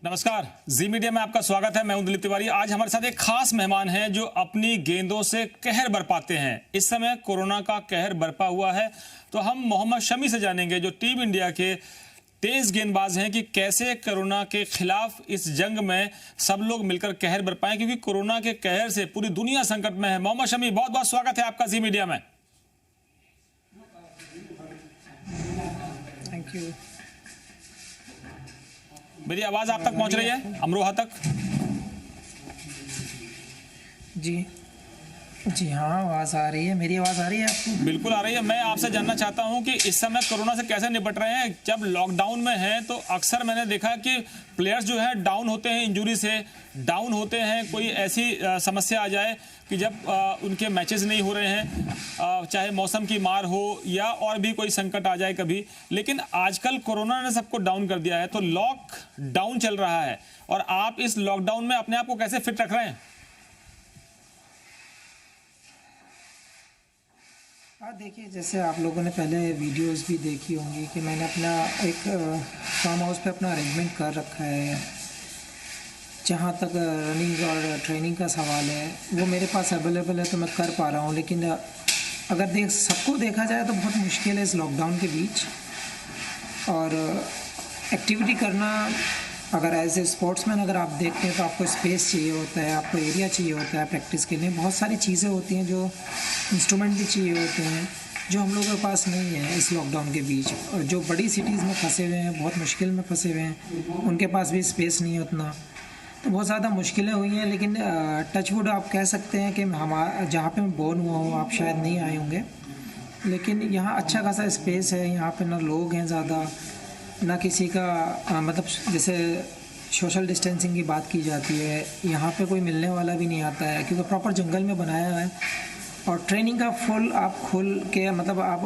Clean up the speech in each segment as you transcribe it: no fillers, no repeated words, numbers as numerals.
नमस्कार, जी मीडिया में आपका स्वागत है। मैं हूं दिलीप तिवारी। आज हमारे साथ एक खास मेहमान हैं जो अपनी गेंदों से कहर बरपाते हैं। इस समय कोरोना का कहर बरपा हुआ है, तो हम मोहम्मद शमी से जानेंगे जो टीम इंडिया के तेज गेंदबाज हैं कि कैसे कोरोना के खिलाफ इस जंग में सब लोग मिलकर कहर बरपाएं, क्योंकि कोरोना के कहर से पूरी दुनिया संकट में है। मोहम्मद शमी, बहुत बहुत स्वागत है आपका जी मीडिया में। Thank you. मेरी आवाज आप तक पहुंच रही है, अमरोहा तक? जी जी हाँ, आवाज़ आ रही है। मेरी आवाज़ आ रही है आपको? बिल्कुल आ रही है। मैं आपसे जानना चाहता हूं कि इस समय कोरोना से कैसे निपट रहे हैं। जब लॉकडाउन में हैं तो अक्सर मैंने देखा कि प्लेयर्स जो है डाउन होते हैं, इंजरी से डाउन होते हैं। कोई ऐसी समस्या आ जाए कि जब उनके मैचेस नहीं हो रहे हैं, चाहे मौसम की मार हो या और भी कोई संकट आ जाए कभी। लेकिन आजकल कोरोना ने सबको डाउन कर दिया है, तो लॉकडाउन चल रहा है और आप इस लॉकडाउन में अपने आप को कैसे फिट रख रहे हैं? देखिए, जैसे आप लोगों ने पहले वीडियोस भी देखी होंगी कि मैंने अपना एक फार्म हाउस पे अपना अरेंजमेंट कर रखा है। जहाँ तक रनिंग और ट्रेनिंग का सवाल है वो मेरे पास अवेलेबल है, तो मैं कर पा रहा हूँ। लेकिन अगर सबको देखा जाए तो बहुत मुश्किल है इस लॉकडाउन के बीच। और एक्टिविटी करना, अगर एज ए स्पोर्ट्समैन अगर आप देखते हैं तो आपको स्पेस चाहिए होता है, आपको एरिया चाहिए होता है प्रैक्टिस के लिए। बहुत सारी चीज़ें होती हैं, जो इंस्ट्रूमेंट भी चाहिए होते हैं, जो हम लोगों के पास नहीं है इस लॉकडाउन के बीच। और जो बड़ी सिटीज़ में फंसे हुए हैं, बहुत मुश्किल में फंसे हुए हैं, उनके पास भी स्पेस नहीं है उतना। तो बहुत ज़्यादा मुश्किलें हुई हैं। लेकिन टचवुड आप कह सकते हैं कि जहाँ पे मैं बोर्न हुआ हूँ, आप शायद नहीं आए होंगे, लेकिन यहाँ अच्छा खासा स्पेस है। यहाँ पे ना लोग हैं ज़्यादा, ना किसी का मतलब जैसे सोशल डिस्टेंसिंग की बात की जाती है, यहाँ पे कोई मिलने वाला भी नहीं आता है, क्योंकि प्रॉपर जंगल में बनाया है। और ट्रेनिंग का फुल आप खुल के मतलब आप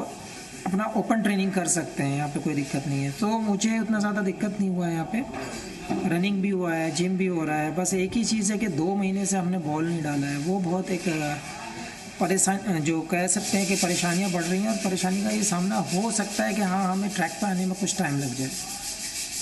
अपना ओपन ट्रेनिंग कर सकते हैं, यहाँ पे कोई दिक्कत नहीं है। तो मुझे उतना ज़्यादा दिक्कत नहीं हुआ है। यहाँ पे रनिंग भी हुआ है, जिम भी हो रहा है। बस एक ही चीज़ है कि 2 महीने से हमने बॉल नहीं डाला है। वो बहुत एक परेशान, जो कह सकते हैं कि परेशानियां बढ़ रही हैं, और परेशानी का ये सामना हो सकता है कि हाँ, हमें ट्रैक पर आने में कुछ टाइम लग जाए।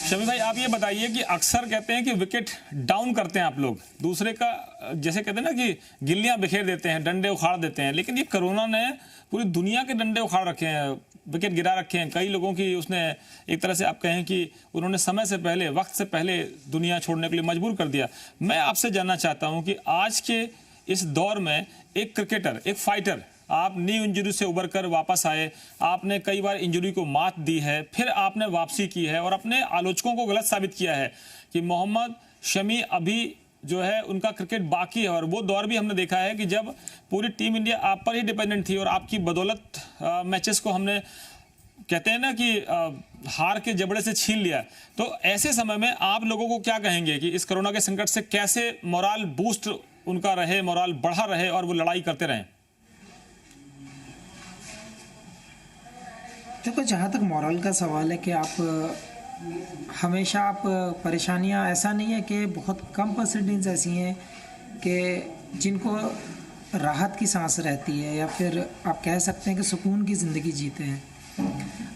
शमी भाई, आप ये बताइए कि अक्सर कहते हैं कि विकेट डाउन करते हैं आप लोग, दूसरे का जैसे कहते हैं ना कि गिल्लियां बिखेर देते हैं, डंडे उखाड़ देते हैं, लेकिन ये कोरोना ने पूरी दुनिया के डंडे उखाड़ रखे हैं, विकेट गिरा रखे हैं। कई लोगों की उसने एक तरह से आप कहें कि उन्होंने समय से पहले, वक्त से पहले दुनिया छोड़ने के लिए मजबूर कर दिया। मैं आपसे जानना चाहता हूँ कि आज के इस दौर में एक क्रिकेटर, एक फाइटर, आप नी इंजरी से उबर कर वापस आए, आपने कई बार इंजरी को मात दी है, फिर आपने वापसी की है और अपने आलोचकों को गलत साबित किया है कि मोहम्मद शमी अभी जो है उनका क्रिकेट बाकी है। और वो दौर भी हमने देखा है कि जब पूरी टीम इंडिया आप पर ही डिपेंडेंट थी और आपकी बदौलत मैचेस को हमने, कहते हैं ना कि हार के जबड़े से छीन लिया। तो ऐसे समय में आप लोगों को क्या कहेंगे कि इस कोरोना के संकट से कैसे मोराल बूस्ट उनका रहे, मोराल बढ़ा रहे और वो लड़ाई करते रहें? देखो, जहाँ तक मोरल का सवाल है कि आप हमेशा आप परेशानियाँ, ऐसा नहीं है कि बहुत कम परसेंटेज ऐसी हैं कि जिनको राहत की सांस रहती है, या फिर आप कह सकते हैं कि सुकून की ज़िंदगी जीते हैं।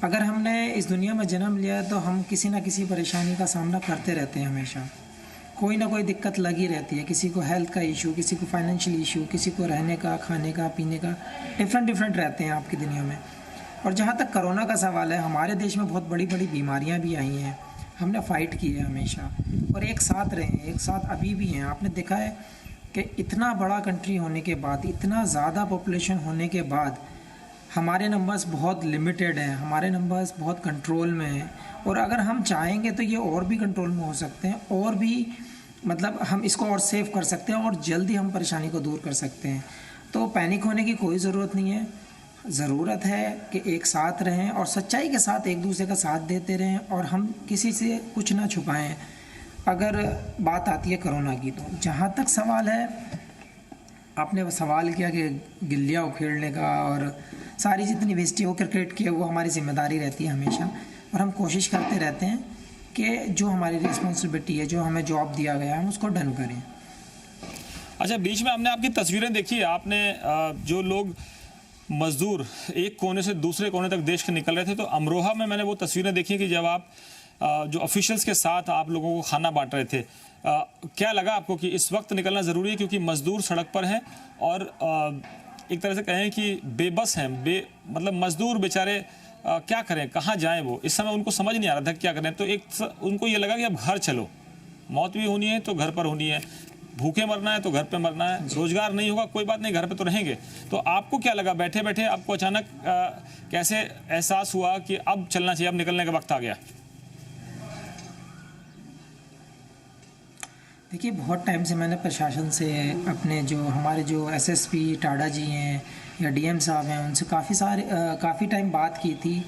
अगर हमने इस दुनिया में जन्म लिया है तो हम किसी ना किसी परेशानी का सामना करते रहते हैं। हमेशा कोई ना कोई दिक्कत लगी रहती है। किसी को हेल्थ का इशू, किसी को फाइनेंशियल इशू, किसी को रहने का, खाने का, पीने का, डिफरेंट रहते हैं आपकी दुनिया में। और जहाँ तक कोरोना का सवाल है, हमारे देश में बहुत बड़ी बड़ी बीमारियाँ भी आई हैं। हमने फ़ाइट की है हमेशा, और एक साथ रहे हैं, एक साथ अभी भी हैं। आपने देखा है कि इतना बड़ा कंट्री होने के बाद, इतना ज़्यादा पॉपुलेशन होने के बाद, हमारे नंबर्स बहुत लिमिटेड हैं, हमारे नंबर्स बहुत कंट्रोल में हैं। और अगर हम चाहेंगे तो ये और भी कंट्रोल में हो सकते हैं, और भी मतलब हम इसको और सेव कर सकते हैं, और जल्दी हम परेशानी को दूर कर सकते हैं। तो पैनिक होने की कोई ज़रूरत नहीं है। ज़रूरत है कि एक साथ रहें और सच्चाई के साथ एक दूसरे का साथ देते रहें, और हम किसी से कुछ ना छुपाएं। अगर बात आती है कोरोना की, तो जहाँ तक सवाल है, आपने सवाल किया कि गिल्लियाँ उखेड़ने का और सारी जितनी बेइज्जती हो क्रिकेट की है, वो हमारी जिम्मेदारी रहती है हमेशा। और हम कोशिश करते रहते हैं कि जो हमारी रिस्पॉन्सिबिलिटी है, जो हमें जॉब दिया गया है, हम उसको डन करें। अच्छा, बीच में हमने आपकी तस्वीरें देखी, आपने जो लोग मजदूर एक कोने से दूसरे कोने तक देश के निकल रहे थे, तो अमरोहा में मैंने वो तस्वीरें देखी कि जब आप जो ऑफिशियल्स के साथ आप लोगों को खाना बांट रहे थे, क्या लगा आपको कि इस वक्त निकलना ज़रूरी है क्योंकि मजदूर सड़क पर हैं और एक तरह से कहें कि बेबस हैं, मतलब मजदूर बेचारे क्या करें, कहाँ जाएं, वो इस समय उनको समझ नहीं आ रहा था क्या करें, तो उनको ये लगा कि अब घर चलो, मौत भी होनी है तो घर पर होनी है, भूखे मरना है तो घर पे मरना है, रोजगार नहीं होगा कोई बात नहीं, घर पे तो रहेंगे। तो आपको क्या लगा बैठे बैठे, आपको अचानक कैसे एहसास हुआ कि अब चलना चाहिए, अब निकलने का वक्त आ गया? देखिए, बहुत टाइम से मैंने प्रशासन से, अपने जो हमारे जो एसएसपी टाडा जी हैं या डीएम साहब हैं, उनसे काफ़ी टाइम बात की थी।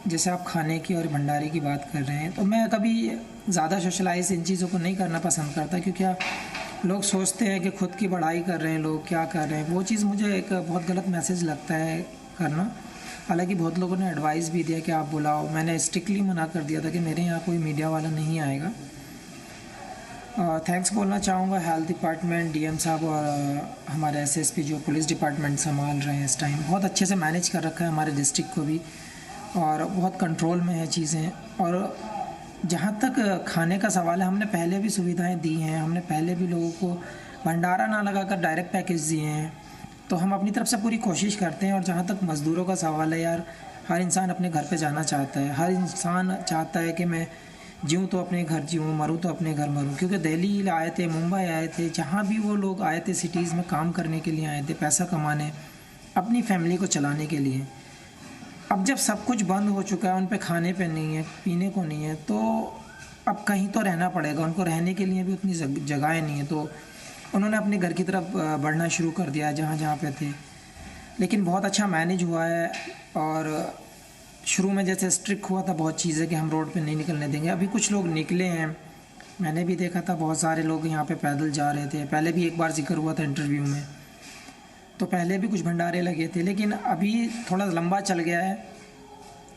जैसे आप खाने की और भंडारे की बात कर रहे हैं, तो मैं कभी ज़्यादा सोशलाइज इन चीज़ों को नहीं करना पसंद करता, क्योंकि लोग सोचते हैं कि खुद की बढ़ाई कर रहे हैं, लोग क्या कर रहे हैं, वो चीज़ मुझे एक बहुत गलत मैसेज लगता है करना। हालांकि बहुत लोगों ने एडवाइस भी दिया कि आप बुलाओ, मैंने स्ट्रिक्टली मना कर दिया था कि मेरे यहाँ कोई मीडिया वाला नहीं आएगा। थैंक्स बोलना चाहूँगा हेल्थ डिपार्टमेंट, डीएम साहब और हमारे एसएसपी जो पुलिस डिपार्टमेंट संभाल रहे हैं इस टाइम, बहुत अच्छे से मैनेज कर रखा है हमारे डिस्ट्रिक्ट को भी, और बहुत कंट्रोल में है चीज़ें। और जहाँ तक खाने का सवाल है, हमने पहले भी सुविधाएं दी हैं, हमने पहले भी लोगों को भंडारा ना लगाकर डायरेक्ट पैकेज दिए हैं, तो हम अपनी तरफ से पूरी कोशिश करते हैं। और जहाँ तक मज़दूरों का सवाल है यार, हर इंसान अपने घर पे जाना चाहता है, हर इंसान चाहता है कि मैं जीऊँ तो अपने घर जीऊँ, मरूँ तो अपने घर मरूँ। क्योंकि दिल्ली आए थे, मुंबई आए थे, जहाँ भी वो लोग आए थे सिटीज़ में काम करने के लिए आए थे, पैसा कमाने, अपनी फैमिली को चलाने के लिए। अब जब सब कुछ बंद हो चुका है, उन पे खाने पे नहीं है, पीने को नहीं है, तो अब कहीं तो रहना पड़ेगा, उनको रहने के लिए भी उतनी जगहें नहीं है। तो उन्होंने अपने घर की तरफ बढ़ना शुरू कर दिया है जहाँ जहाँ पे थे। लेकिन बहुत अच्छा मैनेज हुआ है। और शुरू में जैसे स्ट्रिक्ट हुआ था बहुत चीज़ें कि हम रोड पे नहीं निकलने देंगे, अभी कुछ लोग निकले हैं। मैंने भी देखा था बहुत सारे लोग यहाँ पे पैदल जा रहे थे, पहले भी एक बार जिक्र हुआ था इंटरव्यू में, तो पहले भी कुछ भंडारे लगे थे, लेकिन अभी थोड़ा लंबा चल गया है।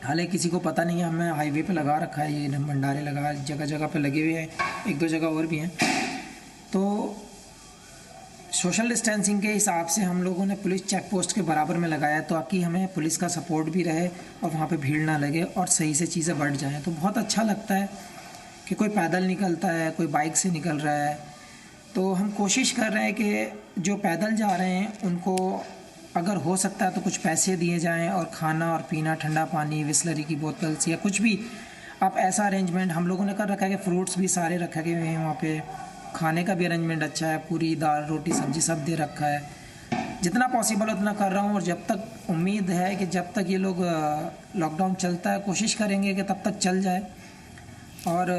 हालांकि किसी को पता नहीं है, हमें हाईवे पे लगा रखा है, ये भंडारे लगा जगह जगह पे लगे हुए हैं, एक दो जगह और भी हैं। तो सोशल डिस्टेंसिंग के हिसाब से हम लोगों ने पुलिस चेक पोस्ट के बराबर में लगाया, ताकि हमें पुलिस का सपोर्ट भी रहे और वहाँ पे भीड़ ना लगे और सही से चीज़ें बढ़ जाएँ। तो बहुत अच्छा लगता है कि कोई पैदल निकलता है, कोई बाइक से निकल रहा है। तो हम कोशिश कर रहे हैं कि जो पैदल जा रहे हैं उनको अगर हो सकता है तो कुछ पैसे दिए जाएं, और खाना और पीना, ठंडा पानी, बिस्लरी की बोतल्स या कुछ भी आप ऐसा अरेंजमेंट हम लोगों ने कर रखा है कि फ्रूट्स भी सारे रखे गए हैं वहाँ पे, खाने का भी अरेंजमेंट अच्छा है, पूरी दाल रोटी सब्जी सब दे रखा है। जितना पॉसिबल उतना कर रहा हूँ, और जब तक उम्मीद है कि जब तक ये लोग लॉकडाउन चलता है, कोशिश करेंगे कि तब तक चल जाए। और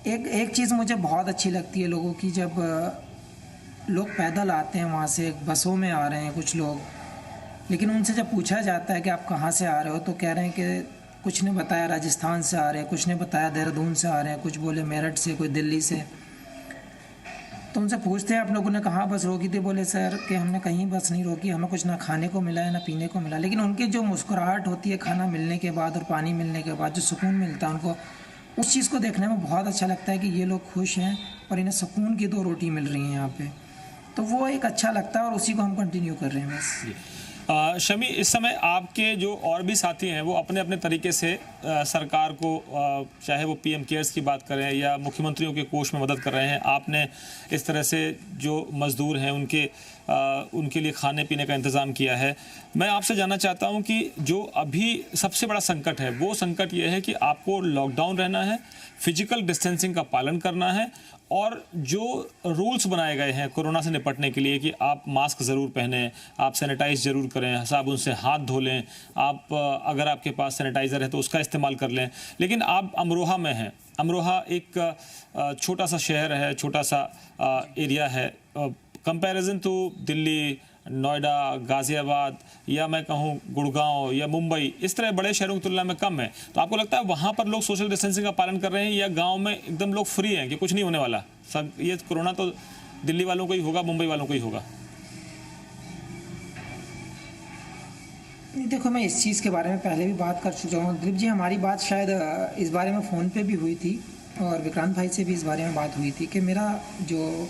एक चीज़ मुझे बहुत अच्छी लगती है लोगों की, जब लोग पैदल आते हैं वहाँ से, बसों में आ रहे हैं कुछ लोग, लेकिन उनसे जब पूछा जाता है कि आप कहाँ से आ रहे हो, तो कह रहे हैं कि कुछ ने बताया राजस्थान से आ रहे हैं, कुछ ने बताया देहरादून से आ रहे हैं, कुछ बोले मेरठ से, कोई दिल्ली से। तो उनसे पूछते हैं आप लोगों ने कहाँ बस रोकी थी, बोले सर कि हमने कहीं बस नहीं रोकी, हमें कुछ ना खाने को मिला है ना पीने को मिला। लेकिन उनकी जो मुस्कुराहट होती है खाना मिलने के बाद और पानी मिलने के बाद, जो सुकून मिलता है उनको, उस चीज़ को देखने में बहुत अच्छा लगता है कि ये लोग खुश हैं और इन्हें सुकून की 2 रोटी मिल रही हैं यहाँ पे। तो वो एक अच्छा लगता है और उसी को हम कंटिन्यू कर रहे हैं बस। शमी, इस समय आपके जो और भी साथी हैं वो अपने अपने तरीके से सरकार को, चाहे वो पीएम केयर्स की बात करें या मुख्यमंत्रियों के कोष में मदद कर रहे हैं, आपने इस तरह से जो मज़दूर हैं उनके लिए खाने पीने का इंतज़ाम किया है। मैं आपसे जानना चाहता हूं कि जो अभी सबसे बड़ा संकट है, वो संकट ये है कि आपको लॉकडाउन रहना है, फिजिकल डिस्टेंसिंग का पालन करना है, और जो रूल्स बनाए गए हैं कोरोना से निपटने के लिए कि आप मास्क ज़रूर पहनें, आप सैनिटाइज ज़रूर करें, साबुन से हाथ धो लें, आप अगर आपके पास सैनिटाइज़र है तो उसका इस्तेमाल कर लें। लेकिन आप अमरोहा में हैं, अमरोहा एक छोटा सा शहर है, छोटा सा एरिया है, कंपैरिजन टू दिल्ली, नोएडा, गाज़ियाबाद या मैं कहूँ गुड़गांव या मुंबई, इस तरह बड़े शहरों की तुलना में कम है। तो आपको लगता है वहाँ पर लोग सोशल डिस्टेंसिंग का पालन कर रहे हैं, या गांव में एकदम लोग फ्री हैं कि कुछ नहीं होने वाला, सब ये कोरोना तो दिल्ली वालों को ही होगा, मुंबई वालों को ही होगा? नहीं, देखो, मैं इस चीज़ के बारे में पहले भी बात कर चुका हूँ दिलीप जी। हमारी बात शायद इस बारे में फ़ोन पे भी हुई थी, और विक्रांत भाई से भी इस बारे में बात हुई थी कि मेरा जो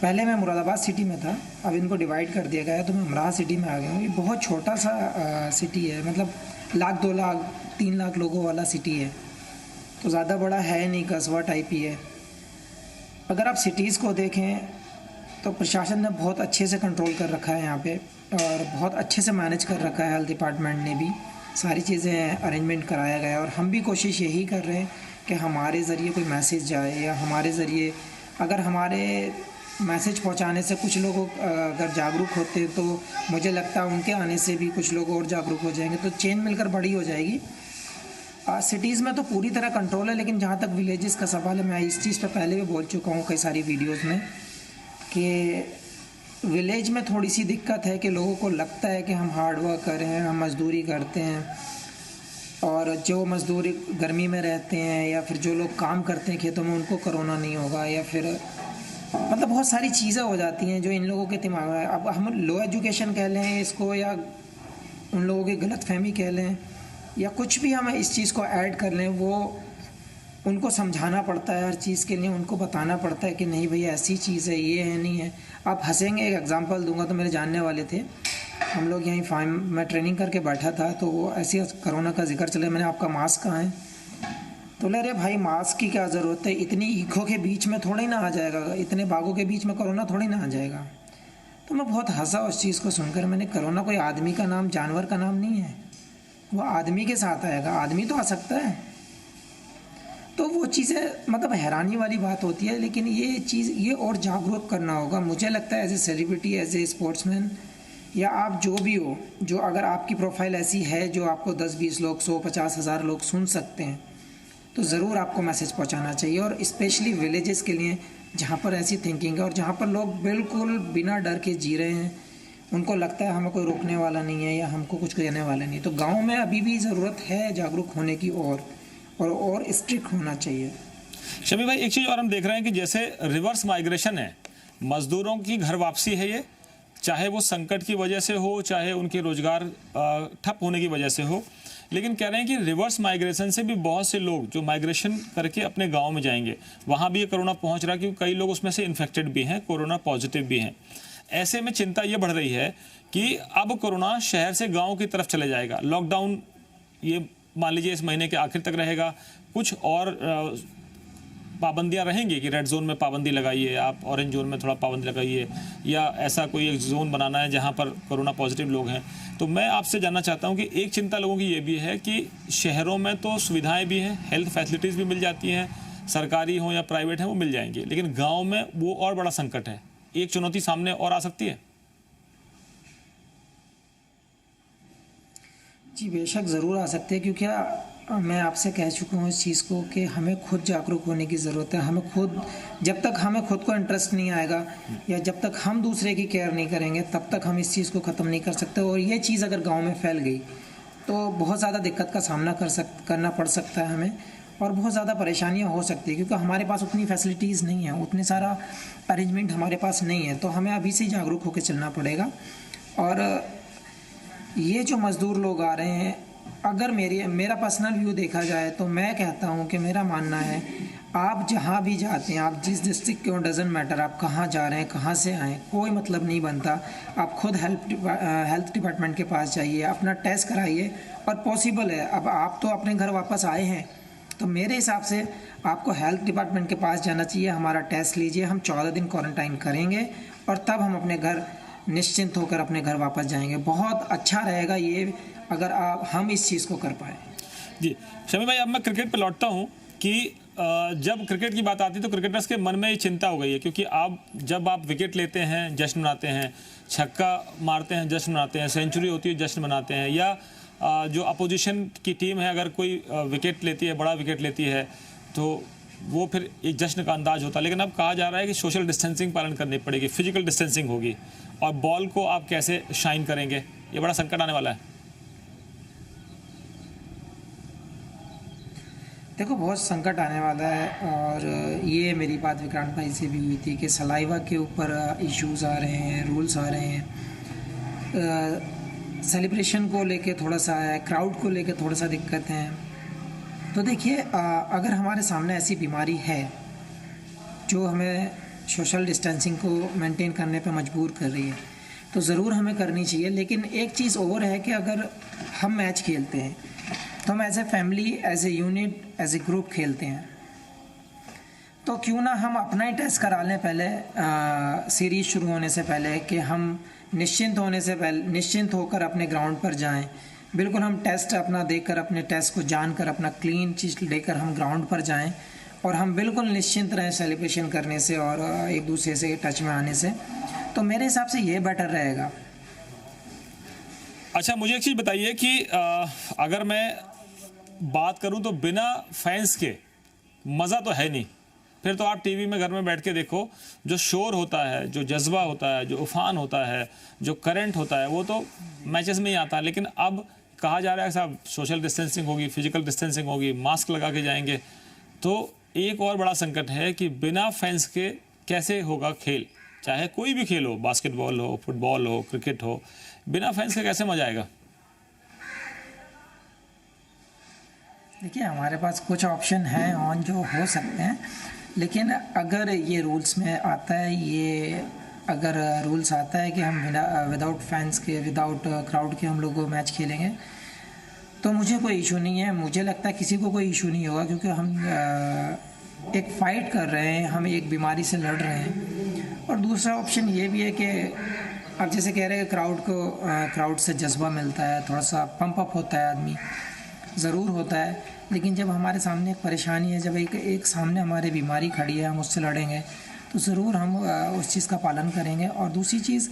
पहले मैं मुरादाबाद सिटी में था, अब इनको डिवाइड कर दिया गया है तो मैं अमराहा सिटी में आ गया हूँ। ये बहुत छोटा सा सिटी है, मतलब 1 लाख 2 लाख 3 लाख लोगों वाला सिटी है, तो ज़्यादा बड़ा है नहीं, कस्बा टाइप ही है। अगर आप सिटीज़ को देखें तो प्रशासन ने बहुत अच्छे से कंट्रोल कर रखा है यहाँ पे, और बहुत अच्छे से मैनेज कर रखा है। हेल्थ डिपार्टमेंट ने भी सारी चीज़ें अरेंजमेंट कराया गया है, और हम भी कोशिश यही कर रहे हैं कि हमारे ज़रिए कोई मैसेज जाए, या हमारे ज़रिए अगर हमारे मैसेज पहुंचाने से कुछ लोग अगर जागरूक होते हैं तो मुझे लगता है उनके आने से भी कुछ लोग और जागरूक हो जाएंगे, तो चेन मिलकर बड़ी हो जाएगी। सिटीज़ में तो पूरी तरह कंट्रोल है, लेकिन जहाँ तक विलेजेस का सवाल है, मैं इस चीज़ पर पहले भी बोल चुका हूँ कई सारी वीडियोज़ में कि विलेज में थोड़ी सी दिक्कत है कि लोगों को लगता है कि हम हार्ड वर्क कर रहे हैं, हम मज़दूरी करते हैं, और जो मज़दूर गर्मी में रहते हैं या फिर जो लोग काम करते हैं खेतों में उनको कोरोना नहीं होगा, या फिर मतलब बहुत सारी चीज़ें हो जाती हैं जो इन लोगों के दिमाग में। अब हम लो एजुकेशन कह लें इसको, या उन लोगों की गलतफहमी कह लें, या कुछ भी हम इस चीज़ को ऐड कर लें, वो उनको समझाना पड़ता है हर चीज़ के लिए, उनको बताना पड़ता है कि नहीं भैया ऐसी चीज़ है, ये है नहीं है। आप हंसेंगे, एक एग्जांपल दूंगा। तो मेरे जानने वाले थे, हम लोग यहीं फार्म में ट्रेनिंग करके बैठा था, तो वो ऐसे कोरोना का जिक्र चले, मैंने आपका मास्क कहाँ है, तो ले अरे भाई मास्क की क्या ज़रूरत है, इतनी ईखों के बीच में थोड़ी ना आ जाएगा, इतने बागों के बीच में कोरोना थोड़ी ना आ जाएगा। तो मैं बहुत हंसा उस चीज़ को सुनकर। मैंने कोरोना कोई आदमी का नाम, जानवर का नाम नहीं है, वो आदमी के साथ आएगा, आदमी तो आ सकता है। तो वो चीज़ें मतलब हैरानी वाली बात होती है, लेकिन ये चीज़ ये और जागरूक करना होगा। मुझे लगता है as a celebrity, as a sportsman, या आप जो भी हो, जो अगर आपकी प्रोफाइल ऐसी है जो आपको 10-20 लोग, 100-50 हज़ार लोग सुन सकते हैं, तो ज़रूर आपको मैसेज पहुंचाना चाहिए। और स्पेशली विलेजेस के लिए, जहाँ पर ऐसी थिंकिंग है और जहाँ पर लोग बिल्कुल बिना डर के जी रहे हैं, उनको लगता है हमें कोई रोकने वाला नहीं है या हमको कुछ कहने वाला नहीं है, तो गाँव में अभी भी ज़रूरत है जागरूक होने की, और स्ट्रिक्ट होना चाहिए। शमी भाई, एक चीज़ और हम देख रहे हैं कि जैसे रिवर्स माइग्रेशन है, मजदूरों की घर वापसी है, ये चाहे वो संकट की वजह से हो, चाहे उनके रोजगार ठप होने की वजह से हो, लेकिन कह रहे हैं कि रिवर्स माइग्रेशन से भी बहुत से लोग जो माइग्रेशन करके अपने गांव में जाएंगे, वहां भी ये कोरोना पहुंच रहा है, क्योंकि कई लोग उसमें से इन्फेक्टेड भी हैं, कोरोना पॉजिटिव भी हैं। ऐसे में चिंता ये बढ़ रही है कि अब कोरोना शहर से गाँव की तरफ चले जाएगा। लॉकडाउन ये मान लीजिए इस महीने के आखिर तक रहेगा, कुछ और पाबंदियां रहेंगी कि रेड जोन में पाबंदी लगाइए, आप ऑरेंज जोन में थोड़ा पाबंदी लगाइए, या ऐसा कोई एक जोन बनाना है जहां पर कोरोना पॉजिटिव लोग हैं। तो मैं आपसे जानना चाहता हूं कि एक चिंता लोगों की ये भी है कि शहरों में तो सुविधाएं भी हैं, हेल्थ फैसिलिटीज़ भी मिल जाती हैं, सरकारी हो या प्राइवेट हैं वो मिल जाएंगी, लेकिन गाँव में वो और बड़ा संकट है, एक चुनौती सामने और आ सकती है। जी बेशक ज़रूर आ सकते हैं, क्योंकि मैं आपसे कह चुका हूँ इस चीज़ को कि हमें खुद जागरूक होने की ज़रूरत है। हमें खुद, जब तक हमें खुद को इंटरेस्ट नहीं आएगा या जब तक हम दूसरे की केयर नहीं करेंगे, तब तक हम इस चीज़ को ख़त्म नहीं कर सकते। और ये चीज़ अगर गांव में फैल गई तो बहुत ज़्यादा दिक्कत का सामना करना पड़ सकता है हमें, और बहुत ज़्यादा परेशानियाँ हो सकती है, क्योंकि हमारे पास उतनी फैसिलिटीज़ नहीं है, उतने सारा अरेंजमेंट हमारे पास नहीं है। तो हमें अभी से जागरूक होकर चलना पड़ेगा। और ये जो मज़दूर लोग आ रहे हैं, अगर मेरा पर्सनल व्यू देखा जाए तो मैं कहता हूँ कि मेरा मानना है, आप जहाँ भी जाते हैं, आप जिस डिस्ट्रिक्ट के हो, डजेंट मैटर आप कहाँ जा रहे हैं, कहाँ से आए, कोई मतलब नहीं बनता। आप खुद हेल्थ डिपार्टमेंट के पास जाइए, अपना टेस्ट कराइए, और पॉसिबल है, अब आप तो अपने घर वापस आए हैं, तो मेरे हिसाब से आपको हेल्थ डिपार्टमेंट के पास जाना चाहिए, हमारा टेस्ट लीजिए, हम 14 दिन क्वारंटाइन करेंगे, और तब हम अपने घर निश्चिंत होकर अपने घर वापस जाएंगे। बहुत अच्छा रहेगा ये, अगर हम इस चीज़ को कर पाए। जी शमी भाई, अब मैं क्रिकेट पे लौटता हूँ कि जब क्रिकेट की बात आती है तो क्रिकेटर्स के मन में ये चिंता हो गई है, क्योंकि जब आप विकेट लेते हैं जश्न मनाते हैं, छक्का मारते हैं जश्न मनाते हैं, सेंचुरी होती है जश्न मनाते हैं, या जो अपोजिशन की टीम है अगर कोई विकेट लेती है, बड़ा विकेट लेती है, तो वो फिर एक जश्न का अंदाज होता है। लेकिन अब कहा जा रहा है कि सोशल डिस्टेंसिंग पालन करनी पड़ेगी, फिजिकल डिस्टेंसिंग होगी, और बॉल को आप कैसे शाइन करेंगे, ये बड़ा संकट आने वाला है। देखो बहुत संकट आने वाला है, और ये मेरी बात विक्रांत भाई से भी हुई थी कि सलाइवा के ऊपर इश्यूज आ रहे हैं, रूल्स आ रहे हैं, सेलिब्रेशन को लेके थोड़ा सा है, क्राउड को लेके थोड़ा सा दिक्कत है। तो देखिए अगर हमारे सामने ऐसी बीमारी है जो हमें सोशल डिस्टेंसिंग को मेंटेन करने पे मजबूर कर रही है, तो ज़रूर हमें करनी चाहिए। लेकिन एक चीज़ और है कि अगर हम मैच खेलते हैं तो हम as a family, as a unit, as a group खेलते हैं, तो क्यों ना हम अपना ही टेस्ट करा लें पहले सीरीज़ शुरू होने से पहले, कि हम निश्चिंत होकर अपने ग्राउंड पर जाएं। बिल्कुल हम टेस्ट अपना देकर, अपने टेस्ट को जानकर, अपना क्लीन चीज़ लेकर हम ग्राउंड पर जाएं और हम बिल्कुल निश्चिंत रहें सेलिब्रेशन करने से और एक दूसरे से टच में आने से। तो मेरे हिसाब से ये बेटर रहेगा। अच्छा, मुझे एक चीज़ बताइए कि अगर मैं बात करूं तो बिना फैंस के मज़ा तो है नहीं। फिर तो आप टीवी में घर में बैठ के देखो, जो शोर होता है, जो जज्बा होता है, जो उफान होता है, जो करंट होता है, वो तो मैचेस में ही आता है। लेकिन अब कहा जा रहा है साहब सोशल डिस्टेंसिंग होगी, फिजिकल डिस्टेंसिंग होगी, मास्क लगा के जाएंगे। तो एक और बड़ा संकट है कि बिना फैंस के कैसे होगा खेल, चाहे कोई भी खेल हो, बास्केटबॉल हो, फुटबॉल हो, क्रिकेट हो, बिना फैंस के कैसे मजा आएगा? देखिए, हमारे पास कुछ ऑप्शन हैं ऑन जो हो सकते हैं, लेकिन अगर ये रूल्स में आता है, अगर रूल्स आता है कि हम विदाउट फैंस के, विदाउट क्राउड के हम लोग मैच खेलेंगे, तो मुझे कोई इशू नहीं है। मुझे लगता है किसी को कोई इशू नहीं होगा, क्योंकि हम एक फ़ाइट कर रहे हैं, हम एक बीमारी से लड़ रहे हैं। और दूसरा ऑप्शन ये भी है कि आप जैसे कह रहे हैं, क्राउड से जज्बा मिलता है, थोड़ा सा पंप अप होता है आदमी, ज़रूर होता है। लेकिन जब हमारे सामने एक परेशानी है, जब एक सामने हमारी बीमारी खड़ी है, हम उससे लड़ेंगे, तो ज़रूर हम उस चीज़ का पालन करेंगे। और दूसरी चीज़,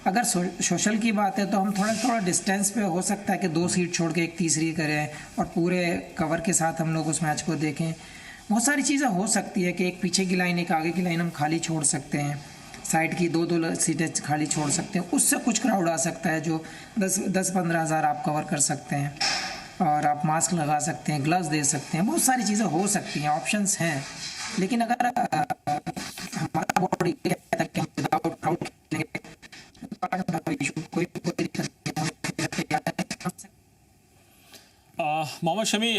अगर सोशल की बात है तो हम थोड़ा डिस्टेंस पे हो सकता है कि 2 सीट छोड़ के एक तीसरी करें और पूरे कवर के साथ हम लोग उस मैच को देखें। बहुत सारी चीज़ें हो सकती है कि एक पीछे की लाइन, एक आगे की लाइन हम खाली छोड़ सकते हैं, साइड की 2 सीटें खाली छोड़ सकते हैं। उससे कुछ क्राउड आ सकता है जो 10-15 हज़ार आप कवर कर सकते हैं, और आप मास्क लगा सकते हैं, ग्लव्स दे सकते हैं, बहुत सारी चीज़ें हो सकती हैं, ऑप्शंस हैं। लेकिन अगर हमारा बॉडी कहता है कि हम विदाउट क्राउड खेलेंगे, कोई दिक्कत नहीं है। मोहम्मद शमी,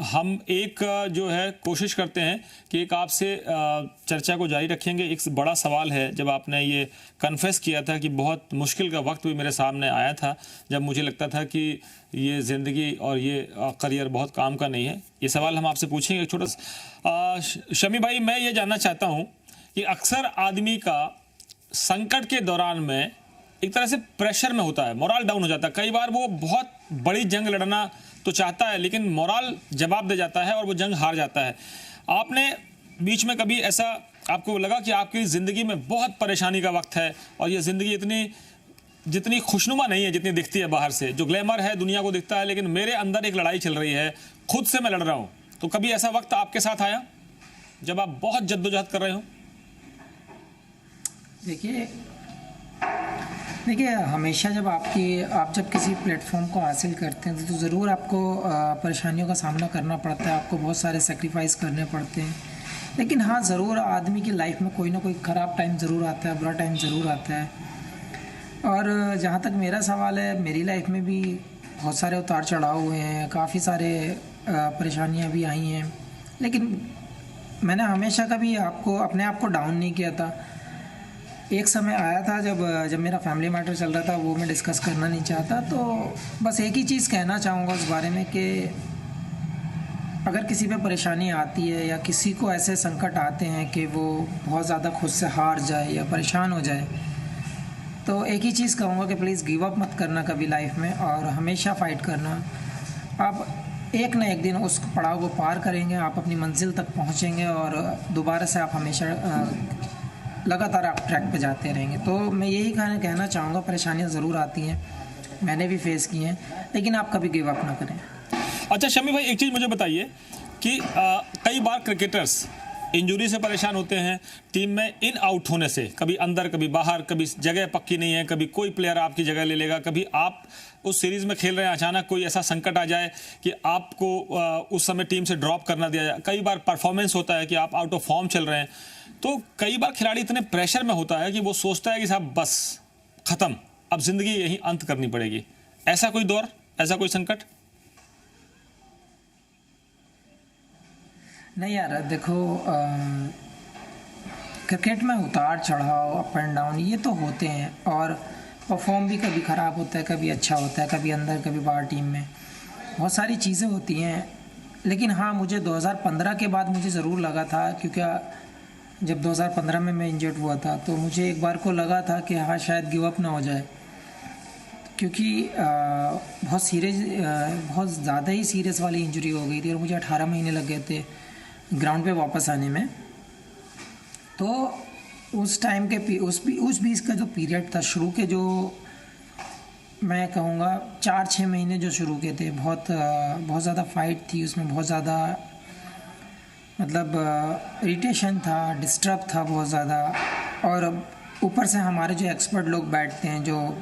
हम एक जो है कोशिश करते हैं कि एक आपसे चर्चा को जारी रखेंगे। एक बड़ा सवाल है, जब आपने ये कन्फेस किया था कि बहुत मुश्किल का वक्त भी मेरे सामने आया था, जब मुझे लगता था कि ये ज़िंदगी और ये करियर बहुत काम का नहीं है, ये सवाल हम आपसे पूछेंगे एक छोटा सा। शमी भाई, मैं ये जानना चाहता हूँ कि अक्सर आदमी का संकट के दौरान में एक तरह से प्रेशर में होता है, मोरल डाउन हो जाता है। कई बार वो बहुत बड़ी जंग लड़ना तो चाहता है, लेकिन मोरल जवाब दे जाता है और वो जंग हार जाता है। आपने बीच में कभी ऐसा आपको लगा कि आपकी ज़िंदगी में बहुत परेशानी का वक्त है और ये ज़िंदगी जितनी खुशनुमा नहीं है जितनी दिखती है बाहर से, जो ग्लैमर है दुनिया को दिखता है, लेकिन मेरे अंदर एक लड़ाई चल रही है, खुद से मैं लड़ रहा हूँ? तो कभी ऐसा वक्त आपके साथ आया जब आप बहुत जद्दोजहद कर रहे हो? देखिए, हमेशा जब आप जब किसी प्लेटफॉर्म को हासिल करते हैं तो ज़रूर आपको परेशानियों का सामना करना पड़ता है, आपको बहुत सारे सेक्रीफाइस करने पड़ते हैं। लेकिन हाँ, ज़रूर आदमी की लाइफ में कोई ना कोई ख़राब टाइम ज़रूर आता है, बुरा टाइम ज़रूर आता है। और जहाँ तक मेरा सवाल है, मेरी लाइफ में भी बहुत सारे उतार चढ़ाव हुए हैं, काफ़ी सारे परेशानियाँ भी आई हैं, लेकिन मैंने हमेशा कभी अपने आप को डाउन नहीं किया था। एक समय आया था जब मेरा फैमिली मैटर चल रहा था, वो मैं डिस्कस करना नहीं चाहता। तो बस एक ही चीज़ कहना चाहूँगा उस बारे में कि अगर किसी पे परेशानी आती है या किसी को ऐसे संकट आते हैं कि वो बहुत ज़्यादा खुद से हार जाए या परेशान हो जाए, तो एक ही चीज़ कहूँगा कि प्लीज़ गिव अप मत करना कभी लाइफ में, और हमेशा फ़ाइट करना। आप एक ना एक दिन उस पड़ाव को पार करेंगे, आप अपनी मंजिल तक पहुँचेंगे और दोबारा से आप हमेशा लगातार आप ट्रैक पे जाते रहेंगे। तो मैं यही कहना चाहूँगा, परेशानियाँ ज़रूर आती हैं, मैंने भी फेस की हैं, लेकिन आप कभी गिव अप ना करें। अच्छा शमी भाई, एक चीज़ मुझे बताइए कि कई बार क्रिकेटर्स इंजरी से परेशान होते हैं, टीम में इन आउट होने से, कभी अंदर कभी बाहर, कभी जगह पक्की नहीं है, कभी कोई प्लेयर आपकी जगह ले लेगा, कभी आप उस सीरीज़ में खेल रहे हैं, अचानक कोई ऐसा संकट आ जाए कि आपको उस समय टीम से ड्रॉप करना दिया जाए। कई बार परफॉर्मेंस होता है कि आप आउट ऑफ फॉर्म चल रहे हैं, तो कई बार खिलाड़ी इतने प्रेशर में होता है कि वो सोचता है कि साहब बस ख़त्म, अब ज़िंदगी यहीं अंत करनी पड़ेगी। ऐसा कोई दौर, ऐसा कोई संकट? नहीं यार, देखो, क्रिकेट में उतार चढ़ाव, अप एंड डाउन ये तो होते हैं, और परफॉर्म भी कभी ख़राब होता है, कभी अच्छा होता है, कभी अंदर कभी बाहर टीम में, बहुत सारी चीज़ें होती हैं। लेकिन हाँ, मुझे 2015 के बाद मुझे ज़रूर लगा था, क्योंकि जब 2015 में मैं इंजर्ड हुआ था तो मुझे एक बार को लगा था कि हाँ शायद गिव अप ना हो जाए, क्योंकि बहुत ज़्यादा ही सीरियस वाली इंजरी हो गई थी और मुझे 18 महीने लग गए थे ग्राउंड पे वापस आने में। तो उस टाइम के उस बीच का जो पीरियड था, शुरू के जो मैं कहूँगा 4-6 महीने जो शुरू के थे, बहुत ज़्यादा फाइट थी उसमें, बहुत ज़्यादा मतलब इरिटेशन था, डिस्टर्ब था बहुत ज़्यादा। और ऊपर से हमारे जो एक्सपर्ट लोग बैठते हैं, जो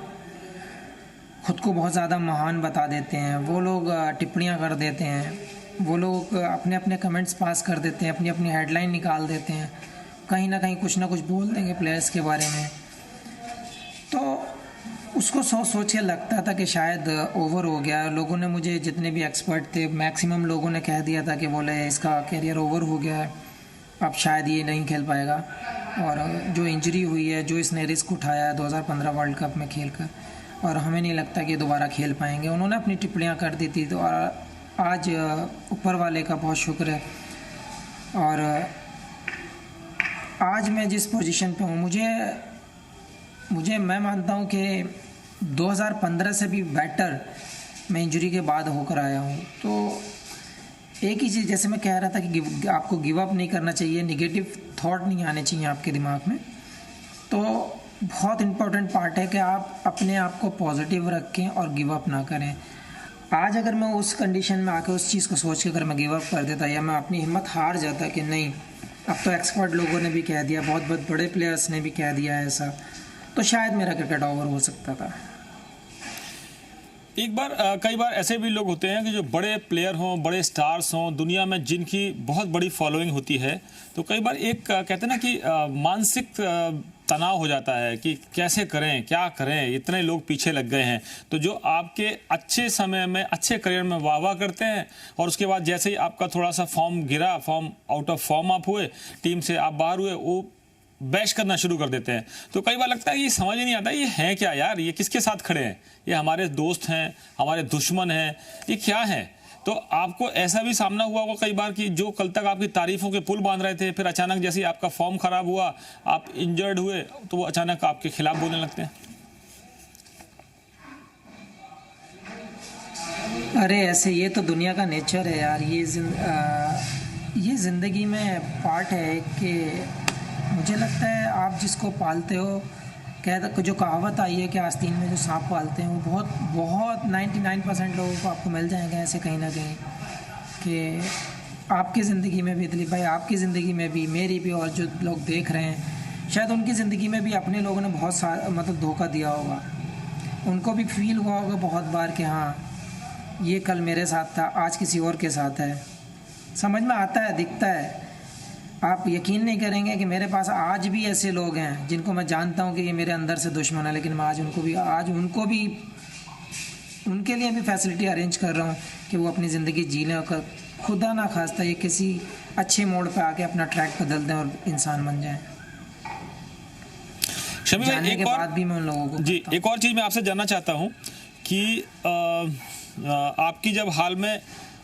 ख़ुद को बहुत ज़्यादा महान बता देते हैं, वो लोग टिप्पणियाँ कर देते हैं, वो लोग अपने अपने कमेंट्स पास कर देते हैं, अपनी अपनी हेडलाइन निकाल देते हैं, कहीं ना कहीं कुछ ना कुछ बोल देंगे प्लेयर्स के बारे में। तो उसको सोच के लगता था कि शायद ओवर हो गया। लोगों ने मुझे, जितने भी एक्सपर्ट थे, मैक्सिमम लोगों ने कह दिया था कि बोले इसका करियर ओवर हो गया है, अब शायद ये नहीं खेल पाएगा। और जो इंजरी हुई है, जो इसने रिस्क उठाया है 2015 वर्ल्ड कप में खेल कर, और हमें नहीं लगता कि दोबारा खेल पाएंगे, उन्होंने अपनी टिप्पणियाँ कर दी थी। तो आज ऊपर वाले का बहुत शुक्र है, और आज मैं जिस पोजीशन पे हूँ, मैं मानता हूँ कि 2015 से भी बेटर मैं इंजरी के बाद होकर आया हूँ। तो एक ही चीज़, जैसे मैं कह रहा था कि आपको गिव अप नहीं करना चाहिए, नेगेटिव थॉट नहीं आने चाहिए आपके दिमाग में। तो बहुत इम्पोर्टेंट पार्ट है कि आप अपने आप को पॉजिटिव रखें और गिव अप ना करें। आज अगर मैं उस कंडीशन में आकर उस चीज़ को सोच के अगर मैं गिव अप कर देता, या मैं अपनी हिम्मत हार जाता कि नहीं, अब तो एक्सपर्ट लोगों ने भी कह दिया, बहुत बहुत बड़े प्लेयर्स ने भी कह दिया ऐसा, तो शायद मेरा क्रिकेट ओवर हो सकता था। एक बार कई बार ऐसे भी लोग होते हैं कि जो बड़े प्लेयर हों, बड़े स्टार्स हों, दुनिया में जिनकी बहुत बड़ी फॉलोइंग होती है, तो कई बार एक कहते हैं ना कि मानसिक तनाव हो जाता है कि कैसे करें, क्या करें, इतने लोग पीछे लग गए हैं। तो जो आपके अच्छे समय में, अच्छे करियर में वाह वाह करते हैं, और उसके बाद जैसे ही आपका थोड़ा सा फॉर्म गिरा, फॉर्म आउट ऑफ फॉर्म आप हुए, टीम से आप बाहर हुए, वो बैश करना शुरू कर देते हैं। तो कई बार लगता है ये समझ ही नहीं आता, ये है क्या यार, ये किसके साथ खड़े हैं, ये हमारे दोस्त हैं, हमारे दुश्मन हैं, ये क्या है। तो आपको ऐसा भी सामना हुआ होगा कई बार कि जो कल तक आपकी तारीफों के पुल बांध रहे थे, फिर अचानक जैसे ही आपका फॉर्म खराब हुआ, आप इंजर्ड हुए, तो वो अचानक आपके खिलाफ बोलने लगते हैं। अरे ऐसे, ये तो दुनिया का नेचर है यार, ये ज़िंदगी में पार्ट है कि मुझे लगता है आप जिसको पालते हो, जो कहावत आई है कि आस्तीन में जो सांप पालते हैं, वो बहुत 99% लोगों को आपको मिल जाएंगे ऐसे कहीं ना कहीं, कि आपकी ज़िंदगी में भी, दिलीप भाई आपकी ज़िंदगी में भी, मेरी भी, और जो लोग देख रहे हैं शायद उनकी ज़िंदगी में भी अपने लोगों ने बहुत मतलब धोखा दिया होगा। उनको भी फील हुआ होगा बहुत बार कि हाँ ये कल मेरे साथ था, आज किसी और के साथ है। समझ में आता है, दिखता है। आप यकीन नहीं करेंगे कि मेरे पास आज भी ऐसे लोग हैं जिनको मैं जानता हूं कि ये मेरे अंदर से दुश्मन है, लेकिन मैं आज उनके लिए भी फैसिलिटी अरेंज कर रहा हूं कि वो अपनी ज़िंदगी जी लें, और खुदा ना खास्ता ये किसी अच्छे मोड़ पे आके अपना ट्रैक बदल दें और इंसान बन जाएं। शमी भाई, जानने के बाद भी मैं उन लोगों को जी एक और चीज़ मैं आपसे जानना चाहता हूँ कि आपकी जब हाल में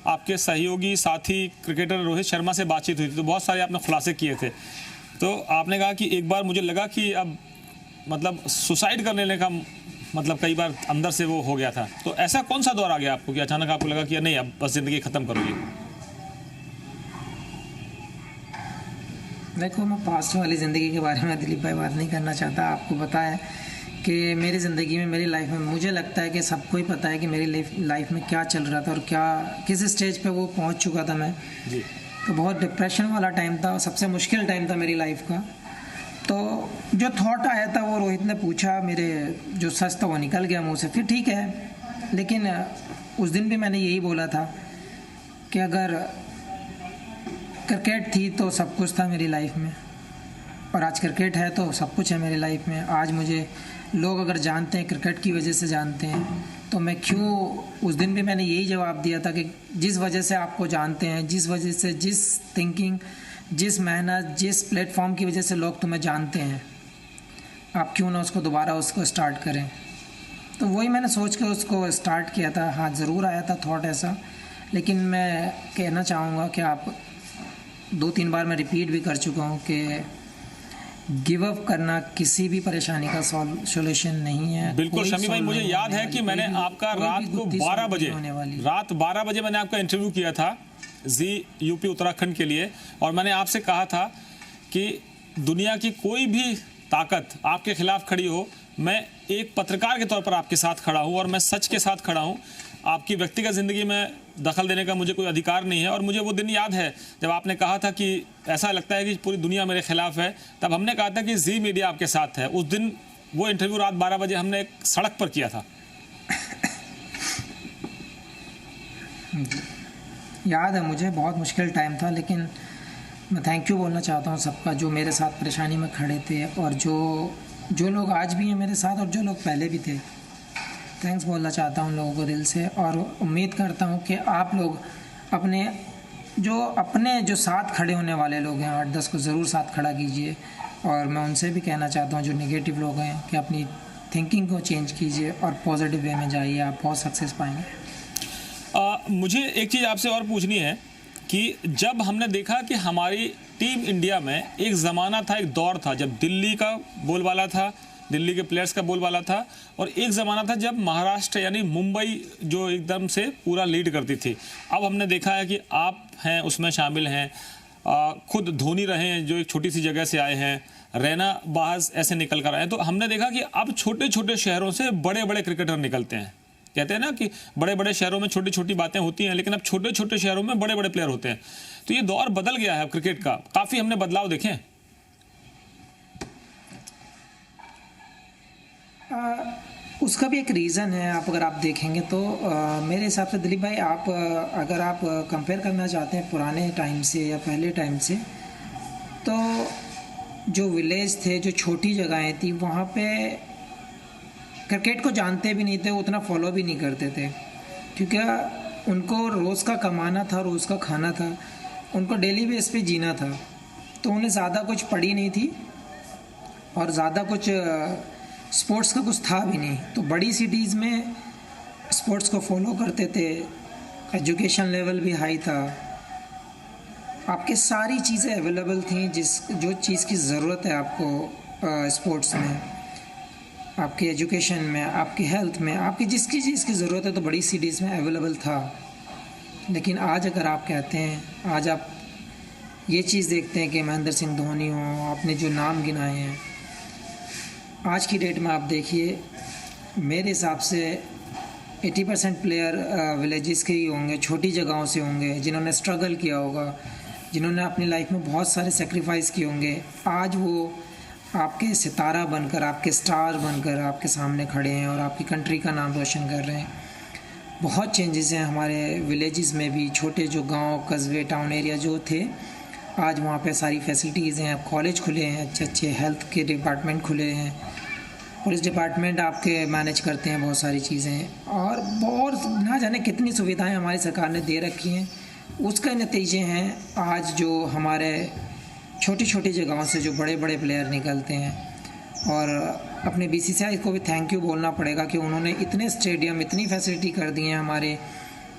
आपके सहयोगी साथी क्रिकेटर रोहित शर्मा से बातचीत हुई थी, तो बहुत सारे आपने खुलासे किए थे। तो आपने कहा कि एक बार मुझे लगा कि अब मतलब सुसाइड कर लेने का मतलब कई बार अंदर से वो हो गया था। तो ऐसा कौन सा दौर आ गया आपको कि अचानक आपको लगा कि नहीं, अब बस ज़िंदगी ख़त्म करोगी? देखो, मैं पास्ट वाली ज़िंदगी के बारे में दिलीप भाई बात नहीं करना चाहता। आपको पता है कि मेरी ज़िंदगी में, मेरी लाइफ में, मुझे लगता है कि सबको ही पता है कि मेरी लाइफ में क्या चल रहा था और किस स्टेज पे वो पहुंच चुका था मैं जी। तो बहुत डिप्रेशन वाला टाइम था, सबसे मुश्किल टाइम था मेरी लाइफ का। तो जो थॉट आया था, वो रोहित ने पूछा, मेरे जो सच था वो निकल गया मुँह से, फिर ठीक है। लेकिन उस दिन भी मैंने यही बोला था कि अगर क्रिकेट थी तो सब कुछ था मेरी लाइफ में, और आज क्रिकेट है तो सब कुछ है मेरी लाइफ में। आज मुझे लोग अगर जानते हैं, क्रिकेट की वजह से जानते हैं, तो मैं क्यों, उस दिन भी मैंने यही जवाब दिया था कि जिस वजह से आपको जानते हैं, जिस वजह से, जिस थिंकिंग जिस मेहनत, जिस प्लेटफॉर्म की वजह से लोग तुम्हें जानते हैं, आप क्यों ना उसको दोबारा उसको स्टार्ट करें। तो वही मैंने सोच के उसको स्टार्ट किया था। हाँ, ज़रूर आया था थॉट ऐसा, लेकिन मैं कहना चाहूँगा कि आप 2-3 बार मैं रिपीट भी कर चुका हूँ कि गिव अप करना किसी भी परेशानी का सॉल्यूशन नहीं है। बिल्कुल शमी भाई, मुझे याद है कि मैंने आपका रात 12 बजे मैंने आपका इंटरव्यू किया था जी यूपी उत्तराखंड के लिए, और मैंने आपसे कहा था कि दुनिया की कोई भी ताकत आपके खिलाफ खड़ी हो, मैं एक पत्रकार के तौर पर आपके साथ खड़ा हूं और मैं सच के साथ खड़ा हूं। आपकी व्यक्तिगत ज़िंदगी में दखल देने का मुझे कोई अधिकार नहीं है। और मुझे वो दिन याद है जब आपने कहा था कि ऐसा लगता है कि पूरी दुनिया मेरे खिलाफ है, तब हमने कहा था कि जी मीडिया आपके साथ है। उस दिन वो इंटरव्यू रात 12 बजे हमने एक सड़क पर किया था। याद है मुझे, बहुत मुश्किल टाइम था, लेकिन मैं थैंक यू बोलना चाहता हूँ सबका जो मेरे साथ परेशानी में खड़े थे, और जो लोग आज भी हैं मेरे साथ और जो लोग पहले भी थे। थैंक्स बोलना चाहता हूँ लोगों को दिल से, और उम्मीद करता हूँ कि आप लोग अपने जो साथ खड़े होने वाले लोग हैं 8-10 को ज़रूर साथ खड़ा कीजिए। और मैं उनसे भी कहना चाहता हूँ जो नेगेटिव लोग हैं कि अपनी थिंकिंग को चेंज कीजिए और पॉजिटिव वे में जाइए, आप बहुत सक्सेस पाएंगे। मुझे एक चीज़ आपसे और पूछनी है कि जब हमने देखा कि हमारी टीम इंडिया में एक ज़माना था, एक दौर था जब दिल्ली का बोलबाला था, दिल्ली के प्लेयर्स का बोलबाला था, और एक ज़माना था जब महाराष्ट्र यानी मुंबई जो एकदम से पूरा लीड करती थी। अब हमने देखा है कि आप हैं उसमें शामिल हैं, खुद धोनी रहे हैं जो एक छोटी सी जगह से आए हैं, रैना बाज ऐसे निकल कर आए हैं। तो हमने देखा कि अब छोटे छोटे शहरों से बड़े बड़े क्रिकेटर निकलते हैं। कहते हैं ना कि बड़े बड़े शहरों में छोटी छोटी बातें होती हैं, लेकिन अब छोटे छोटे शहरों में बड़े बड़े प्लेयर होते हैं। तो ये दौर बदल गया है अब क्रिकेट का, काफ़ी हमने बदलाव देखे हैं। उसका भी एक रीज़न है। अगर आप देखेंगे तो मेरे हिसाब से दिलीप भाई, अगर आप कंपेयर करना चाहते हैं पुराने टाइम से या पहले टाइम से, तो जो विलेज थे, जो छोटी जगहें थी, वहाँ पे क्रिकेट को जानते भी नहीं थे, उतना फॉलो भी नहीं करते थे, क्योंकि उनको रोज़ का कमाना था, रोज़ का खाना था, उनको डेली बेस पे जीना था। तो उन्हें ज़्यादा कुछ पड़ी नहीं थी और ज़्यादा कुछ स्पोर्ट्स का कुछ था भी नहीं। तो बड़ी सिटीज़ में स्पोर्ट्स को फॉलो करते थे, एजुकेशन लेवल भी हाई था, आपके सारी चीज़ें अवेलेबल थी, जो चीज़ की ज़रूरत है आपको स्पोर्ट्स में, आपकी एजुकेशन में, आपकी हेल्थ में, आपकी जिसकी चीज़ की ज़रूरत है तो बड़ी सिटीज़ में अवेलेबल था। लेकिन आज अगर आप कहते हैं, आज आप ये चीज़ देखते हैं कि महेंद्र सिंह धोनी हो, आपने जो नाम गिनाए हैं, आज की डेट में आप देखिए, मेरे हिसाब से 80% प्लेयर विलेजेस के ही होंगे, छोटी जगहों से होंगे, जिन्होंने स्ट्रगल किया होगा, जिन्होंने अपनी लाइफ में बहुत सारे सेक्रीफाइस किए होंगे। आज वो आपके सितारा बनकर, आपके स्टार बनकर आपके सामने खड़े हैं और आपकी कंट्री का नाम रोशन कर रहे हैं। बहुत चेंजेस हैं हमारे विलेजेस में भी। छोटे जो गांव, कस्बे, टाउन एरिया जो थे, आज वहाँ पे सारी फैसिलिटीज़ हैं, कॉलेज खुले हैं, अच्छे अच्छे हेल्थ के डिपार्टमेंट खुले हैं, पुलिस डिपार्टमेंट आपके मैनेज करते हैं बहुत सारी चीज़ें, और बहुत ना जाने कितनी सुविधाएं हमारी सरकार ने दे रखी हैं। उसका नतीजे हैं आज जो हमारे छोटी छोटी जगहों से जो बड़े बड़े प्लेयर निकलते हैं। और अपने बीसीसीआई को भी थैंक यू बोलना पड़ेगा कि उन्होंने इतने स्टेडियम, इतनी फैसिलिटी कर दी हैं, हमारे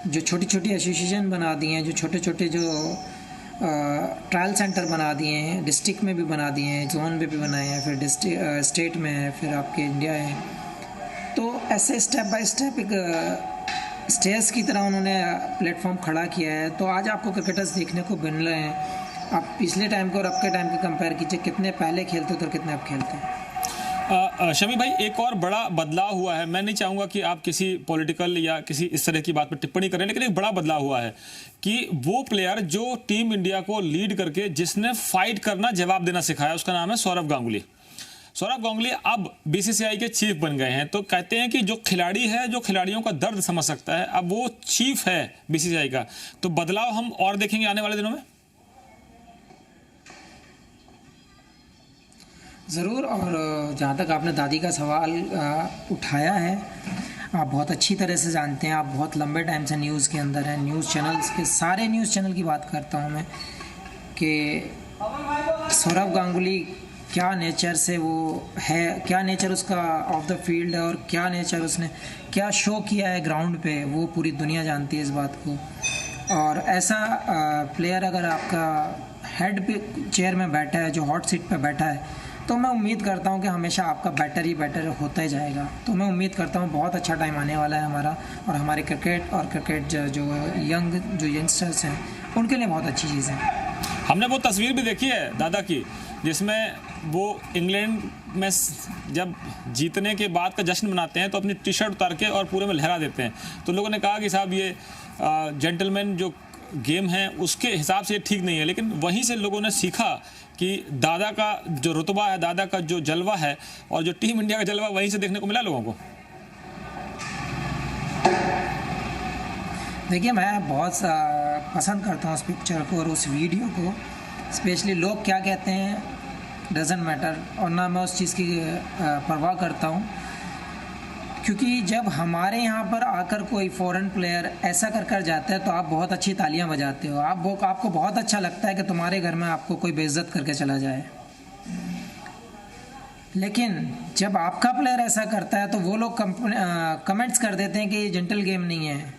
जो छोटी छोटी एसोसिएशन बना दिए हैं, जो छोटे छोटे जो ट्रायल सेंटर बना दिए हैं, डिस्ट्रिक्ट में भी बना दिए हैं, जोन में भी बनाए हैं, फिर स्टेट में है, फिर आपके इंडिया है। तो ऐसे स्टेप बाय स्टेप एक स्टेयर्स की तरह उन्होंने प्लेटफॉर्म खड़ा किया है। तो आज आपको क्रिकेटर्स देखने को मिल रहे हैं। आप पिछले टाइम को और अब के टाइम के कंपेयर कीजिए, कितने पहले खेलते थे और कितने अब खेलते हैं। शमी भाई, एक और बड़ा बदलाव हुआ है। मैं नहीं चाहूँगा कि आप किसी पॉलिटिकल या किसी इस तरह की बात पर टिप्पणी करें, लेकिन एक बड़ा बदलाव हुआ है कि वो प्लेयर जो टीम इंडिया को लीड करके जिसने फाइट करना, जवाब देना सिखाया, उसका नाम है सौरव गांगुली। सौरव गांगुली अब बीसीसीआई के चीफ बन गए हैं। तो कहते हैं कि जो खिलाड़ी है, जो खिलाड़ियों का दर्द समझ सकता है, अब वो चीफ है बीसीसीआई का। तो बदलाव हम और देखेंगे आने वाले दिनों में ज़रूर। और जहाँ तक आपने दादी का सवाल उठाया है, आप बहुत अच्छी तरह से जानते हैं, आप बहुत लंबे टाइम से न्यूज़ के अंदर हैं, न्यूज़ चैनल्स के, सारे न्यूज़ चैनल की बात करता हूँ मैं, कि सौरव गांगुली क्या नेचर से वो है, क्या नेचर उसका ऑफ द फील्ड है और क्या नेचर उसने क्या शो किया है ग्राउंड पे, वो पूरी दुनिया जानती है इस बात को। और ऐसा प्लेयर अगर आपका हेड पे चेयर में बैठा है, जो हॉट सीट पे बैठा है, तो मैं उम्मीद करता हूँ कि हमेशा आपका बेटर ही बेटर होता ही जाएगा। तो मैं उम्मीद करता हूँ बहुत अच्छा टाइम आने वाला है हमारा, और हमारे क्रिकेट जो यंगस्टर्स हैं उनके लिए बहुत अच्छी चीज़ है। हमने वो तस्वीर भी देखी है दादा की, जिसमें वो इंग्लैंड में जब जीतने के बाद का जश्न मनाते हैं तो अपनी टी शर्ट उतार के और पूरे में लहरा देते हैं। तो लोगों ने कहा कि साहब ये जेंटलमैन जो गेम है उसके हिसाब से ये ठीक नहीं है, लेकिन वहीं से लोगों ने सीखा कि दादा का जो रुतबा है, दादा का जो जलवा है और जो टीम इंडिया का जलवा वहीं से देखने को मिला लोगों को। देखिए, मैं बहुत पसंद करता हूँ उस पिक्चर को और उस वीडियो को। स्पेशली लोग क्या कहते हैं डजंट मैटर, और ना मैं उस चीज़ की परवाह करता हूँ, क्योंकि जब हमारे यहाँ पर आकर कोई फॉरेन प्लेयर ऐसा कर जाता है तो आप बहुत अच्छी तालियां बजाते हो, आपको बहुत अच्छा लगता है कि तुम्हारे घर में आपको कोई बेइज्जत करके चला जाए। लेकिन जब आपका प्लेयर ऐसा करता है तो वो लोग कमेंट्स कर देते हैं कि ये जेंटल गेम नहीं है।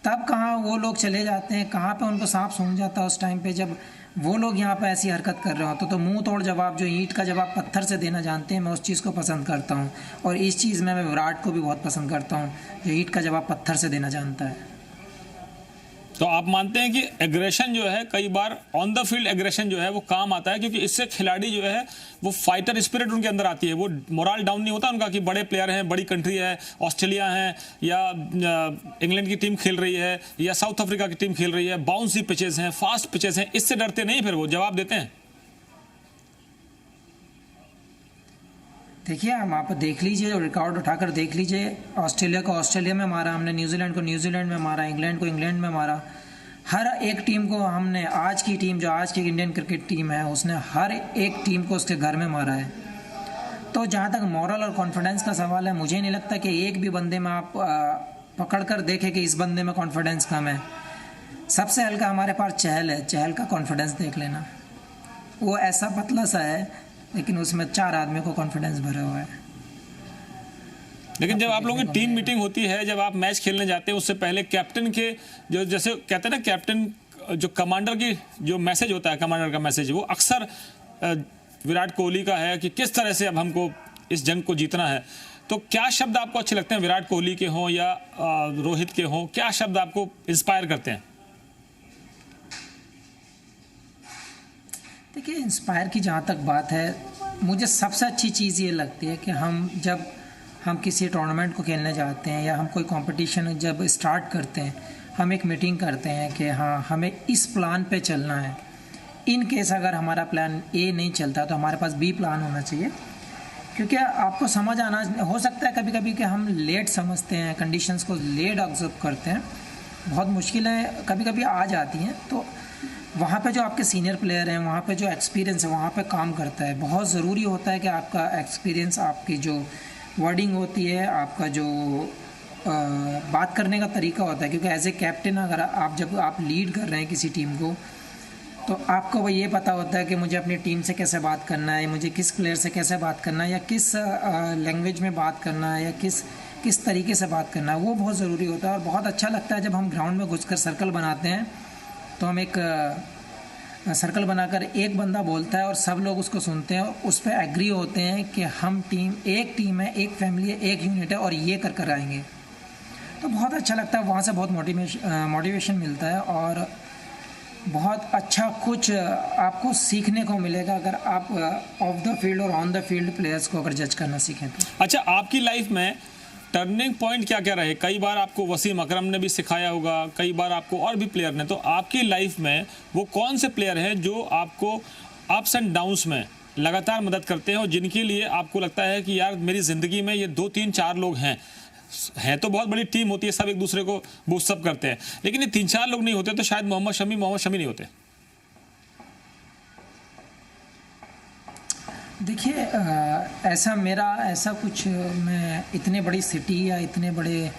तब कहाँ वो लोग चले जाते हैं, कहाँ पे उनको सांप सूंघ जाता है उस टाइम पे, जब वो लोग यहाँ पे ऐसी हरकत कर रहे हो। तो मुंह तोड़ जवाब, जो ईंट का जवाब पत्थर से देना जानते हैं, मैं उस चीज़ को पसंद करता हूँ। और इस चीज़ में मैं विराट को भी बहुत पसंद करता हूँ, जो ईंट का जवाब पत्थर से देना जानता है। तो आप मानते हैं कि एग्रेशन जो है, कई बार ऑन द फील्ड एग्रेशन जो है वो काम आता है, क्योंकि इससे खिलाड़ी जो है वो फाइटर स्पिरिट उनके अंदर आती है, वो मोरल डाउन नहीं होता उनका कि बड़े प्लेयर हैं, बड़ी कंट्री है, ऑस्ट्रेलिया है या इंग्लैंड की टीम खेल रही है या साउथ अफ्रीका की टीम खेल रही है, बाउंसी पिचेस हैं, फास्ट पिचेस हैं, इससे डरते नहीं, फिर वो जवाब देते हैं। देखिए, हम आप देख लीजिए और रिकॉर्ड उठाकर देख लीजिए, ऑस्ट्रेलिया को ऑस्ट्रेलिया में मारा हमने, न्यूजीलैंड को न्यूजीलैंड में मारा, इंग्लैंड को इंग्लैंड में मारा। हर एक टीम को हमने, आज की टीम जो आज की इंडियन क्रिकेट टीम है उसने हर एक टीम को उसके घर में मारा है। तो जहाँ तक मॉरल और कॉन्फिडेंस का सवाल है, मुझे नहीं लगता कि एक भी बंदे में आप पकड़ कर देखें कि इस बंदे में कॉन्फिडेंस कम है। सबसे हल्का हमारे पास चहल है, चहल का कॉन्फिडेंस देख लेना, वो ऐसा पतला सा है लेकिन उसमें 4 आदमी को कॉन्फिडेंस भरा हुआ है। लेकिन जब आप लोगों की टीम मीटिंग होती है, जब आप मैच खेलने जाते हैं, उससे पहले कैप्टन के जो, जैसे कहते हैं ना, कैप्टन जो कमांडर की जो मैसेज होता है, कमांडर का मैसेज, वो अक्सर विराट कोहली का है कि किस तरह से अब हमको इस जंग को जीतना है। तो क्या शब्द आपको अच्छे लगते हैं, विराट कोहली के हों या रोहित के हों, क्या शब्द आपको इंस्पायर करते हैं? देखिए, इंस्पायर की जहाँ तक बात है, मुझे सबसे अच्छी चीज़ ये लगती है कि जब हम किसी टूर्नामेंट को खेलने जाते हैं या हम कोई कंपटीशन जब स्टार्ट करते हैं, हम एक मीटिंग करते हैं कि हाँ, हमें इस प्लान पे चलना है। इन केस अगर हमारा प्लान ए नहीं चलता तो हमारे पास बी प्लान होना चाहिए, क्योंकि आपको समझ आना हो सकता है कभी कभी कि हम लेट समझते हैं, कंडीशंस को लेट ऑब्जर्व करते हैं, बहुत मुश्किलें कभी कभी आ जाती हैं। तो वहाँ पे जो आपके सीनियर प्लेयर हैं, वहाँ पे जो एक्सपीरियंस है, वहाँ पे काम करता है। बहुत ज़रूरी होता है कि आपका एक्सपीरियंस, आपकी जो वर्डिंग होती है, आपका जो बात करने का तरीका होता है, क्योंकि एज ए कैप्टन अगर जब आप लीड कर रहे हैं किसी टीम को, तो आपको वो ये पता होता है कि मुझे अपनी टीम से कैसे बात करना है, मुझे किस प्लेयर से कैसे बात करना है, या किस लैंग्वेज में बात करना है, या किस तरीके से बात करना है। वो बहुत ज़रूरी होता है और बहुत अच्छा लगता है जब हम ग्राउंड में घुसकर सर्कल बनाते हैं, तो हम एक सर्कल बनाकर एक बंदा बोलता है और सब लोग उसको सुनते हैं और उस पर एग्री होते हैं कि हम एक टीम है, एक फैमिली है, एक यूनिट है और ये कर आएंगे। तो बहुत अच्छा लगता है, वहाँ से बहुत मोटिवेशन मिलता है और बहुत अच्छा कुछ आपको सीखने को मिलेगा अगर आप ऑफ द फील्ड और ऑन द फील्ड प्लेयर्स को अगर जज करना सीखें तो। अच्छा, आपकी लाइफ में टर्निंग पॉइंट क्या क्या रहे? कई बार आपको वसीम अकरम ने भी सिखाया होगा, कई बार आपको और भी प्लेयर ने, तो आपकी लाइफ में वो कौन से प्लेयर हैं जो आपको अप्स एंड डाउन्स में लगातार मदद करते हैं और जिनके लिए आपको लगता है कि यार मेरी ज़िंदगी में ये 2 3 4 लोग हैं तो बहुत बड़ी टीम होती है, सब एक दूसरे को बूस्ट अप करते हैं, लेकिन ये 3 4 लोग नहीं होते तो शायद मोहम्मद शमी नहीं होते। देखिए, ऐसा कुछ, मैं इतने बड़ी सिटी या इतने बड़े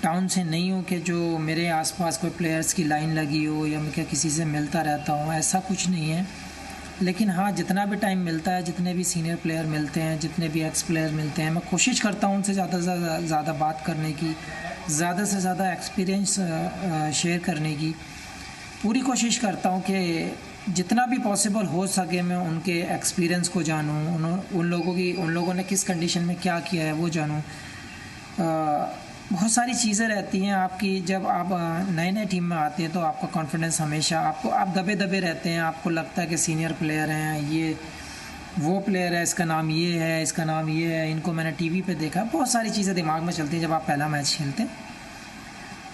टाउन से नहीं हूँ कि जो मेरे आसपास कोई प्लेयर्स की लाइन लगी हो या मैं क्या किसी से मिलता रहता हूँ, ऐसा कुछ नहीं है। लेकिन हाँ, जितना भी टाइम मिलता है, जितने भी सीनियर प्लेयर मिलते हैं, जितने भी एक्स प्लेयर मिलते हैं, मैं कोशिश करता हूँ उनसे ज़्यादा से ज़्यादा बात करने की, ज़्यादा से ज़्यादा एक्सपीरियंस शेयर करने की पूरी कोशिश करता हूँ कि जितना भी पॉसिबल हो सके मैं उनके एक्सपीरियंस को जानूँ, उन लोगों ने किस कंडीशन में क्या किया है वो जानूँ। बहुत सारी चीज़ें रहती हैं आपकी, जब आप नए नए टीम में आते हैं तो आपका कॉन्फिडेंस हमेशा आप दबे दबे रहते हैं। आपको लगता है कि सीनियर प्लेयर हैं, ये वो प्लेयर है, इसका नाम ये है, इसका नाम ये है, इनको मैंने टीवी पे देखा। बहुत सारी चीज़ें दिमाग में चलती हैं जब आप पहला मैच खेलते हैं।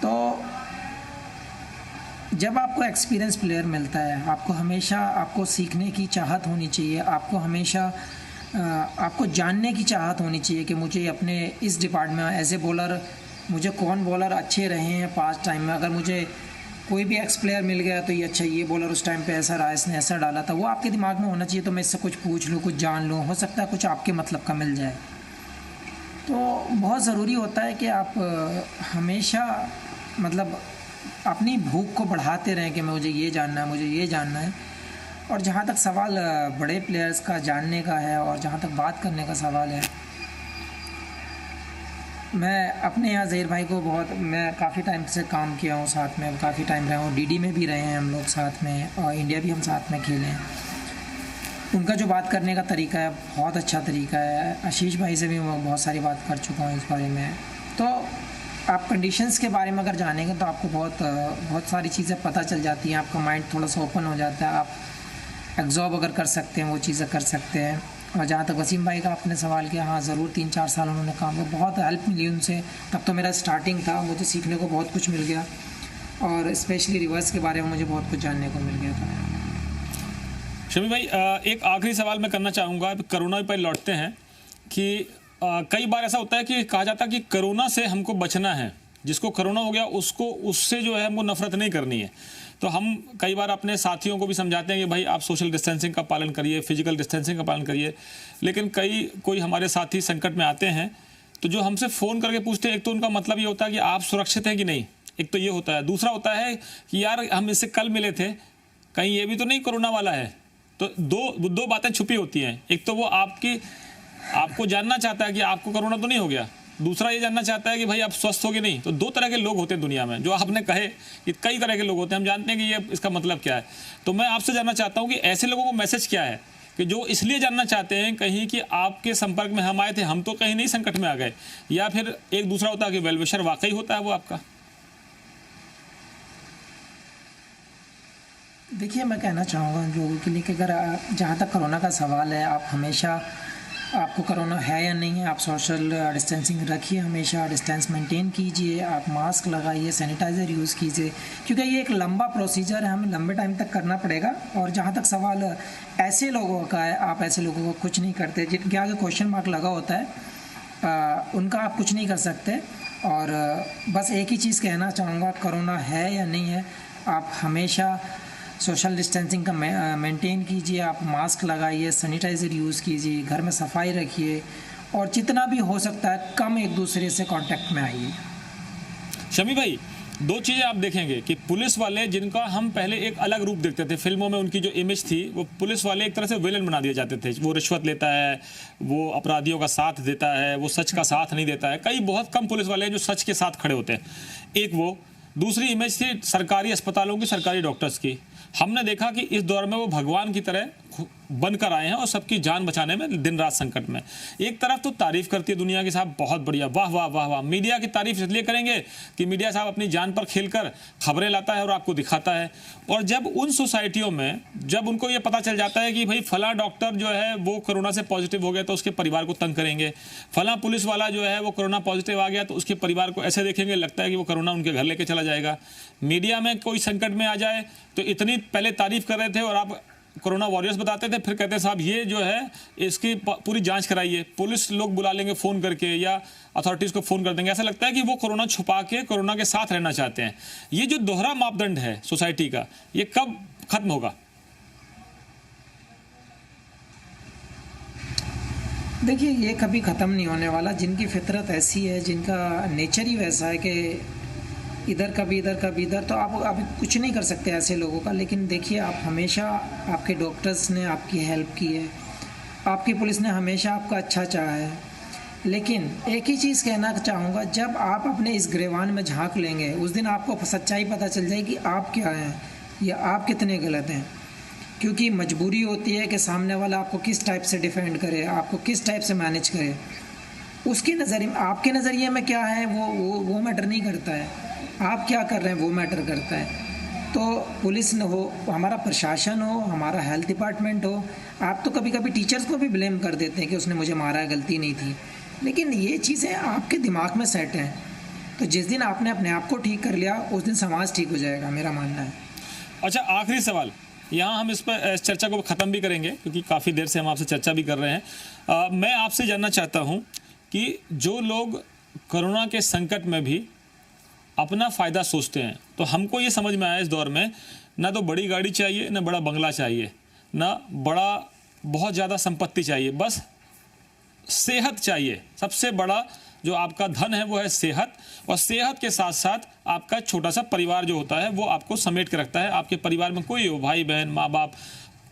तो जब आपको एक्सपीरियंस प्लेयर मिलता है, आपको हमेशा आपको सीखने की चाहत होनी चाहिए, आपको हमेशा आपको जानने की चाहत होनी चाहिए कि मुझे अपने इस डिपार्टमेंट में एज ए बॉलर मुझे कौन बॉलर अच्छे रहे हैं पास्ट टाइम में। अगर मुझे कोई भी एक्स प्लेयर मिल गया तो ये अच्छा, ये बॉलर उस टाइम पे ऐसा रहा, इसने ऐसा डाला था, वो आपके दिमाग में होना चाहिए। तो मैं इससे कुछ पूछ लूँ, कुछ जान लूँ, हो सकता है कुछ आपके मतलब का मिल जाए। तो बहुत ज़रूरी होता है कि आप हमेशा मतलब अपनी भूख को बढ़ाते रहें कि मुझे ये जानना है, मुझे ये जानना है। और जहाँ तक सवाल बड़े प्लेयर्स का जानने का है और जहाँ तक बात करने का सवाल है, मैं अपने यहाँ ज़हीर भाई को मैं काफ़ी टाइम से काम किया हूँ साथ में, काफ़ी टाइम रहा हूँ, डीडी में भी रहे हैं हम लोग साथ में, और इंडिया भी हम साथ में खेले हैं। उनका जो बात करने का तरीका है बहुत अच्छा तरीका है। आशीष भाई से भी मैं बहुत सारी बात कर चुका हूँ इस बारे में। तो आप कंडीशंस के बारे में अगर जानेंगे तो आपको बहुत सारी चीज़ें पता चल जाती हैं, आपका माइंड थोड़ा सा ओपन हो जाता है, आप एग्जॉर्ब अगर कर सकते हैं वो चीज़ें कर सकते हैं। और जहाँ तक वसीम भाई का आपने सवाल किया, हाँ ज़रूर 3-4 साल उन्होंने काम किया, बहुत हेल्प मिली उनसे। तब तो मेरा स्टार्टिंग था, मुझे सीखने को बहुत कुछ मिल गया और स्पेशली रिवर्स के बारे में मुझे बहुत कुछ जानने को मिल गया था। शमी भाई, एक आखिरी सवाल मैं करना चाहूँगा, कोरोना पर लौटते हैं कि कई बार ऐसा होता है कि कहा जाता है कि कोरोना से हमको बचना है, जिसको कोरोना हो गया उसको उससे जो है हमको नफरत नहीं करनी है। तो हम कई बार अपने साथियों को भी समझाते हैं कि भाई आप सोशल डिस्टेंसिंग का पालन करिए, फिजिकल डिस्टेंसिंग का पालन करिए। लेकिन कोई हमारे साथी संकट में आते हैं तो जो हमसे फ़ोन करके पूछते हैं, एक तो उनका मतलब ये होता है कि आप सुरक्षित हैं कि नहीं, एक तो ये होता है। दूसरा होता है कि यार हम इससे कल मिले थे, कहीं ये भी तो नहीं कोरोना वाला है। तो दो बातें छुपी होती हैं। एक तो वो आपको जानना चाहता है कि आपको कोरोना तो नहीं हो गया, दूसरा ये जानना चाहता है कि भाई आप स्वस्थ हो कि नहीं। तो दो तरह के लोग होते हैं दुनिया में, जो आपने कहे कि कई तरह के लोग होते हैं, हम जानते हैं कि ये इसका मतलब क्या है। तो मैं आपसे जानना चाहता हूँ कि ऐसे लोगों को मैसेज क्या है कि जो इसलिए जानना चाहते हैं कहीं कि आपके संपर्क में हम आए थे, हम तो कहीं नहीं संकट में आ गए, या फिर एक दूसरा होता है कि वेल विशर वाकई होता है वो आपका। देखिए, मैं कहना चाहूँगा लोगों के लिए कि अगर जहाँ तक कोरोना का सवाल है, आप हमेशा आपको कोरोना है या नहीं है, आप सोशल डिस्टेंसिंग रखिए, हमेशा डिस्टेंस मेंटेन कीजिए, आप मास्क लगाइए, सैनिटाइज़र यूज़ कीजिए, क्योंकि ये एक लंबा प्रोसीजर है, हमें लंबे टाइम तक करना पड़ेगा। और जहाँ तक सवाल ऐसे लोगों का है, आप ऐसे लोगों को कुछ नहीं करते, जिनके आगे क्वेश्चन मार्क लगा होता है, उनका आप कुछ नहीं कर सकते। और बस एक ही चीज़ कहना चाहूँगा, कोरोना है या नहीं है, आप हमेशा सोशल डिस्टेंसिंग का मेंटेन कीजिए, आप मास्क लगाइए, सैनिटाइज़र यूज़ कीजिए, घर में सफाई रखिए, और जितना भी हो सकता है कम एक दूसरे से कांटेक्ट में आइए। शमी भाई, दो चीज़ें आप देखेंगे कि पुलिस वाले, जिनका हम पहले एक अलग रूप देखते थे, फिल्मों में उनकी जो इमेज थी, वो पुलिस वाले एक तरह से विलेन बना दिए जाते थे। वो रिश्वत लेता है, वो अपराधियों का साथ देता है, वो सच का साथ नहीं देता है। कई बहुत कम पुलिस वाले हैं जो सच के साथ खड़े होते हैं। एक वो, दूसरी इमेज थी सरकारी अस्पतालों की, सरकारी डॉक्टर्स की। हमने देखा कि इस दौर में वो भगवान की तरह बनकर आए हैं और सबकी जान बचाने में दिन रात संकट में। एक तरफ तो तारीफ करती है दुनिया की, साहब बहुत बढ़िया, वाह वाह वाह वाह। मीडिया की तारीफ इसलिए करेंगे कि मीडिया साहब अपनी जान पर खेलकर खबरें लाता है और आपको दिखाता है। और जब उन सोसाइटियों में जब उनको ये पता चल जाता है कि भाई फला डॉक्टर जो है वो कोरोना से पॉजिटिव हो गया तो उसके परिवार को तंग करेंगे, फला पुलिस वाला जो है वो कोरोना पॉजिटिव आ गया तो उसके परिवार को ऐसे देखेंगे, लगता है कि वो कोरोना उनके घर लेके चला जाएगा। मीडिया में कोई संकट में आ जाए तो इतनी पहले तारीफ कर रहे थे और आप कोरोना वॉरियर्स बताते थे, फिर कहते हैं साहब ये जो है इसकी पूरी जांच कराइए। पुलिस लोग बुला लेंगे फ़ोन करके या अथॉरिटीज़ को फ़ोन कर देंगे। ऐसा लगता है कि वो कोरोना छुपा के कोरोना के साथ रहना चाहते हैं। ये जो दोहरा मापदंड है सोसाइटी का, ये कब खत्म होगा? देखिए, ये कभी ख़त्म नहीं होने वाला। जिनकी फितरत ऐसी है, जिनका नेचर ही वैसा है कि इधर कभी इधर कभी इधर, तो आप कुछ नहीं कर सकते ऐसे लोगों का। लेकिन देखिए, आप हमेशा, आपके डॉक्टर्स ने आपकी हेल्प की है, आपकी पुलिस ने हमेशा आपका अच्छा चाहा है। लेकिन एक ही चीज़ कहना चाहूँगा, जब आप अपने इस गिरेबान में झांक लेंगे, उस दिन आपको सच्चाई पता चल जाएगी आप क्या हैं या आप कितने गलत हैं। क्योंकि मजबूरी होती है कि सामने वाला आपको किस टाइप से डिफेंड करे, आपको किस टाइप से मैनेज करे। उसके नज़रिए, आपके नज़रिए में क्या है वो मैटर नहीं करता है। आप क्या कर रहे हैं वो मैटर करता है। तो पुलिस न हो, हमारा प्रशासन हो, हमारा हेल्थ डिपार्टमेंट हो, आप तो कभी कभी टीचर्स को भी ब्लेम कर देते हैं कि उसने मुझे मारा है, गलती नहीं थी। लेकिन ये चीज़ें आपके दिमाग में सेट हैं। तो जिस दिन आपने अपने आप को ठीक कर लिया, उस दिन समाज ठीक हो जाएगा, मेरा मानना है। अच्छा, आखिरी सवाल, यहाँ हम इस पर इस चर्चा को ख़त्म भी करेंगे क्योंकि काफ़ी देर से हम आपसे चर्चा भी कर रहे हैं। मैं आपसे जानना चाहता हूँ कि जो लोग कोरोना के संकट में भी अपना फ़ायदा सोचते हैं, तो हमको ये समझ में आया इस दौर में, ना तो बड़ी गाड़ी चाहिए, ना बड़ा बंगला चाहिए, ना बड़ा बहुत ज़्यादा संपत्ति चाहिए, बस सेहत चाहिए। सबसे बड़ा जो आपका धन है वो है सेहत, और सेहत के साथ साथ आपका छोटा सा परिवार जो होता है वो आपको समेट के रखता है। आपके परिवार में कोई हो, भाई बहन, माँ बाप,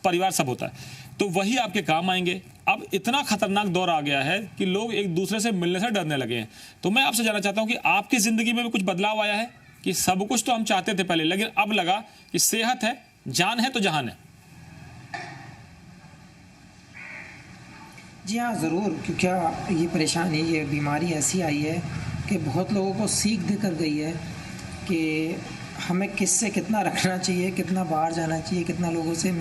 परिवार सब होता है, तो वही आपके काम आएंगे। अब इतना खतरनाक दौर आ गया है कि लोग एक दूसरे से मिलने से डरने लगे हैं। तो मैं आपसे जानना चाहता हूं कि आपकी ज़िंदगी में भी कुछ बदलाव आया है कि सब कुछ तो हम चाहते थे पहले, लेकिन अब लगा कि सेहत है, जान है तो जहान है। जी हाँ, ज़रूर। क्योंकि ये परेशानी, ये बीमारी ऐसी आई है कि बहुत लोगों को सीख देकर गई है कि हमें किससे कितना रखना चाहिए, कितना बाहर जाना चाहिए, कितना लोगों से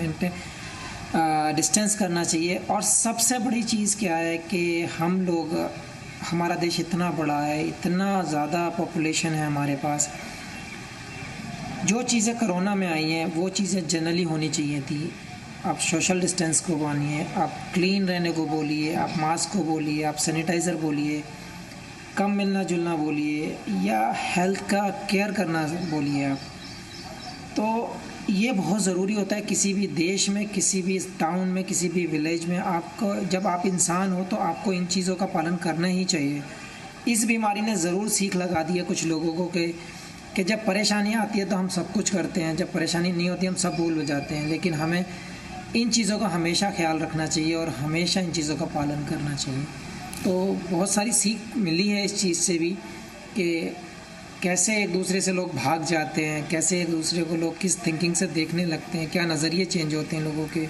डिस्टेंस करना चाहिए। और सबसे बड़ी चीज़ क्या है कि हम लोग, हमारा देश इतना बड़ा है, इतना ज़्यादा पॉपुलेशन है हमारे पास। जो चीज़ें कोरोना में आई हैं वो चीज़ें जनरली होनी चाहिए थी। आप सोशल डिस्टेंस को मानिए, आप क्लीन रहने को बोलिए, आप मास्क को बोलिए, आप सैनिटाइज़र बोलिए, कम मिलना जुलना बोलिए, या हेल्थ का केयर करना बोलिए आप। तो ये बहुत ज़रूरी होता है किसी भी देश में, किसी भी टाउन में, किसी भी विलेज में। आपको, जब आप इंसान हो तो आपको इन चीज़ों का पालन करना ही चाहिए। इस बीमारी ने ज़रूर सीख लगा दी है कुछ लोगों को कि जब परेशानियाँ आती है तो हम सब कुछ करते हैं, जब परेशानी नहीं होती हम सब भूल जाते हैं। लेकिन हमें इन चीज़ों का हमेशा ख्याल रखना चाहिए और हमेशा इन चीज़ों का पालन करना चाहिए। तो बहुत सारी सीख मिली है इस चीज़ से भी कि कैसे एक दूसरे से लोग भाग जाते हैं, कैसे एक दूसरे को लोग किस थिंकिंग से देखने लगते हैं, क्या नज़रिए चेंज होते हैं लोगों के।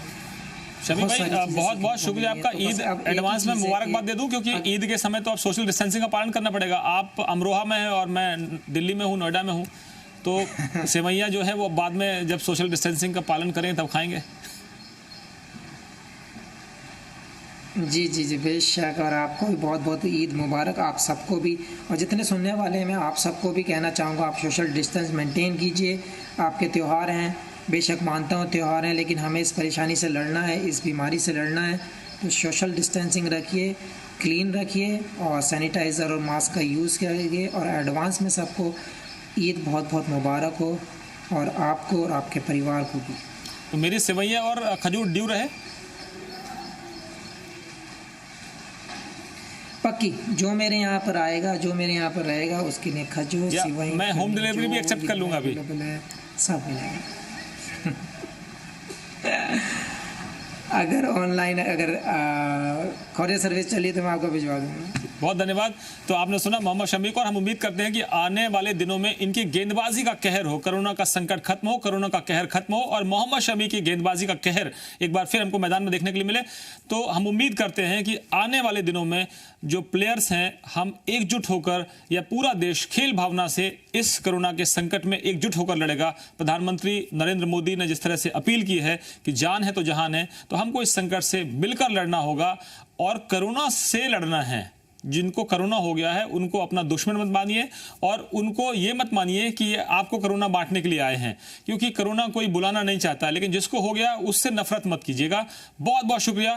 शमी भाई, बहुत बहुत शुक्रिया आपका। तो ईद एडवांस में मुबारकबाद दे दूं, क्योंकि ईद के समय तो आप सोशल डिस्टेंसिंग का पालन करना पड़ेगा। आप अमरोहा में हैं और मैं दिल्ली में हूँ, नोएडा में हूँ, तो सेवैयाँ जो है वो बाद में जब सोशल डिस्टेंसिंग का पालन करेंगे तब खाएंगे। जी जी जी, बेशक। और आपको भी बहुत बहुत ईद मुबारक, आप सबको भी, और जितने सुनने वाले हैं मैं आप सबको भी कहना चाहूँगा, आप सोशल डिस्टेंस मेंटेन कीजिए। आपके त्यौहार हैं, बेशक मानता हूँ त्यौहार हैं, लेकिन हमें इस परेशानी से लड़ना है, इस बीमारी से लड़ना है। तो सोशल डिस्टेंसिंग रखिए, क्लीन रखिए और सैनिटाइज़र और मास्क का यूज़ करिए। और एडवांस में सबको ईद बहुत बहुत मुबारक हो, और आपको और आपके परिवार को भी। तो मेरी सेवैयाँ और खजूर ड्यू रहे पक्की। जो मेरे यहाँ पर आएगा, जो मेरे यहाँ पर रहेगा, उसके लिए खजूर, सिवई, मैं होम डिलीवरी भी एक्सेप्ट कर लूँगा अभी, सब मिलेगा। अगर ऑनलाइन, अगर कोरियर सर्विस चली तो मैं आपको भिजवा दूँगा। बहुत धन्यवाद। तो आपने सुना मोहम्मद शमी को, और हम उम्मीद करते हैं कि आने वाले दिनों में इनकी गेंदबाजी का कहर हो, कोरोना का संकट खत्म हो, कोरोना का कहर खत्म हो, और मोहम्मद शमी की गेंदबाजी का कहर एक बार फिर हमको मैदान में देखने के लिए मिले। तो हम उम्मीद करते हैं कि आने वाले दिनों में जो प्लेयर्स हैं, हम एकजुट होकर, या पूरा देश खेल भावना से इस कोरोना के संकट में एकजुट होकर लड़ेगा। प्रधानमंत्री नरेंद्र मोदी ने जिस तरह से अपील की है कि जान है तो जहान है, तो हमको इस संकट से मिलकर लड़ना होगा और कोरोना से लड़ना है। जिनको कोरोना हो गया है उनको अपना दुश्मन मत मानिए, और उनको ये मत मानिए कि ये आपको कोरोना बांटने के लिए आए हैं, क्योंकि कोरोना कोई बुलाना नहीं चाहता, लेकिन जिसको हो गया उससे नफरत मत कीजिएगा। बहुत बहुत शुक्रिया।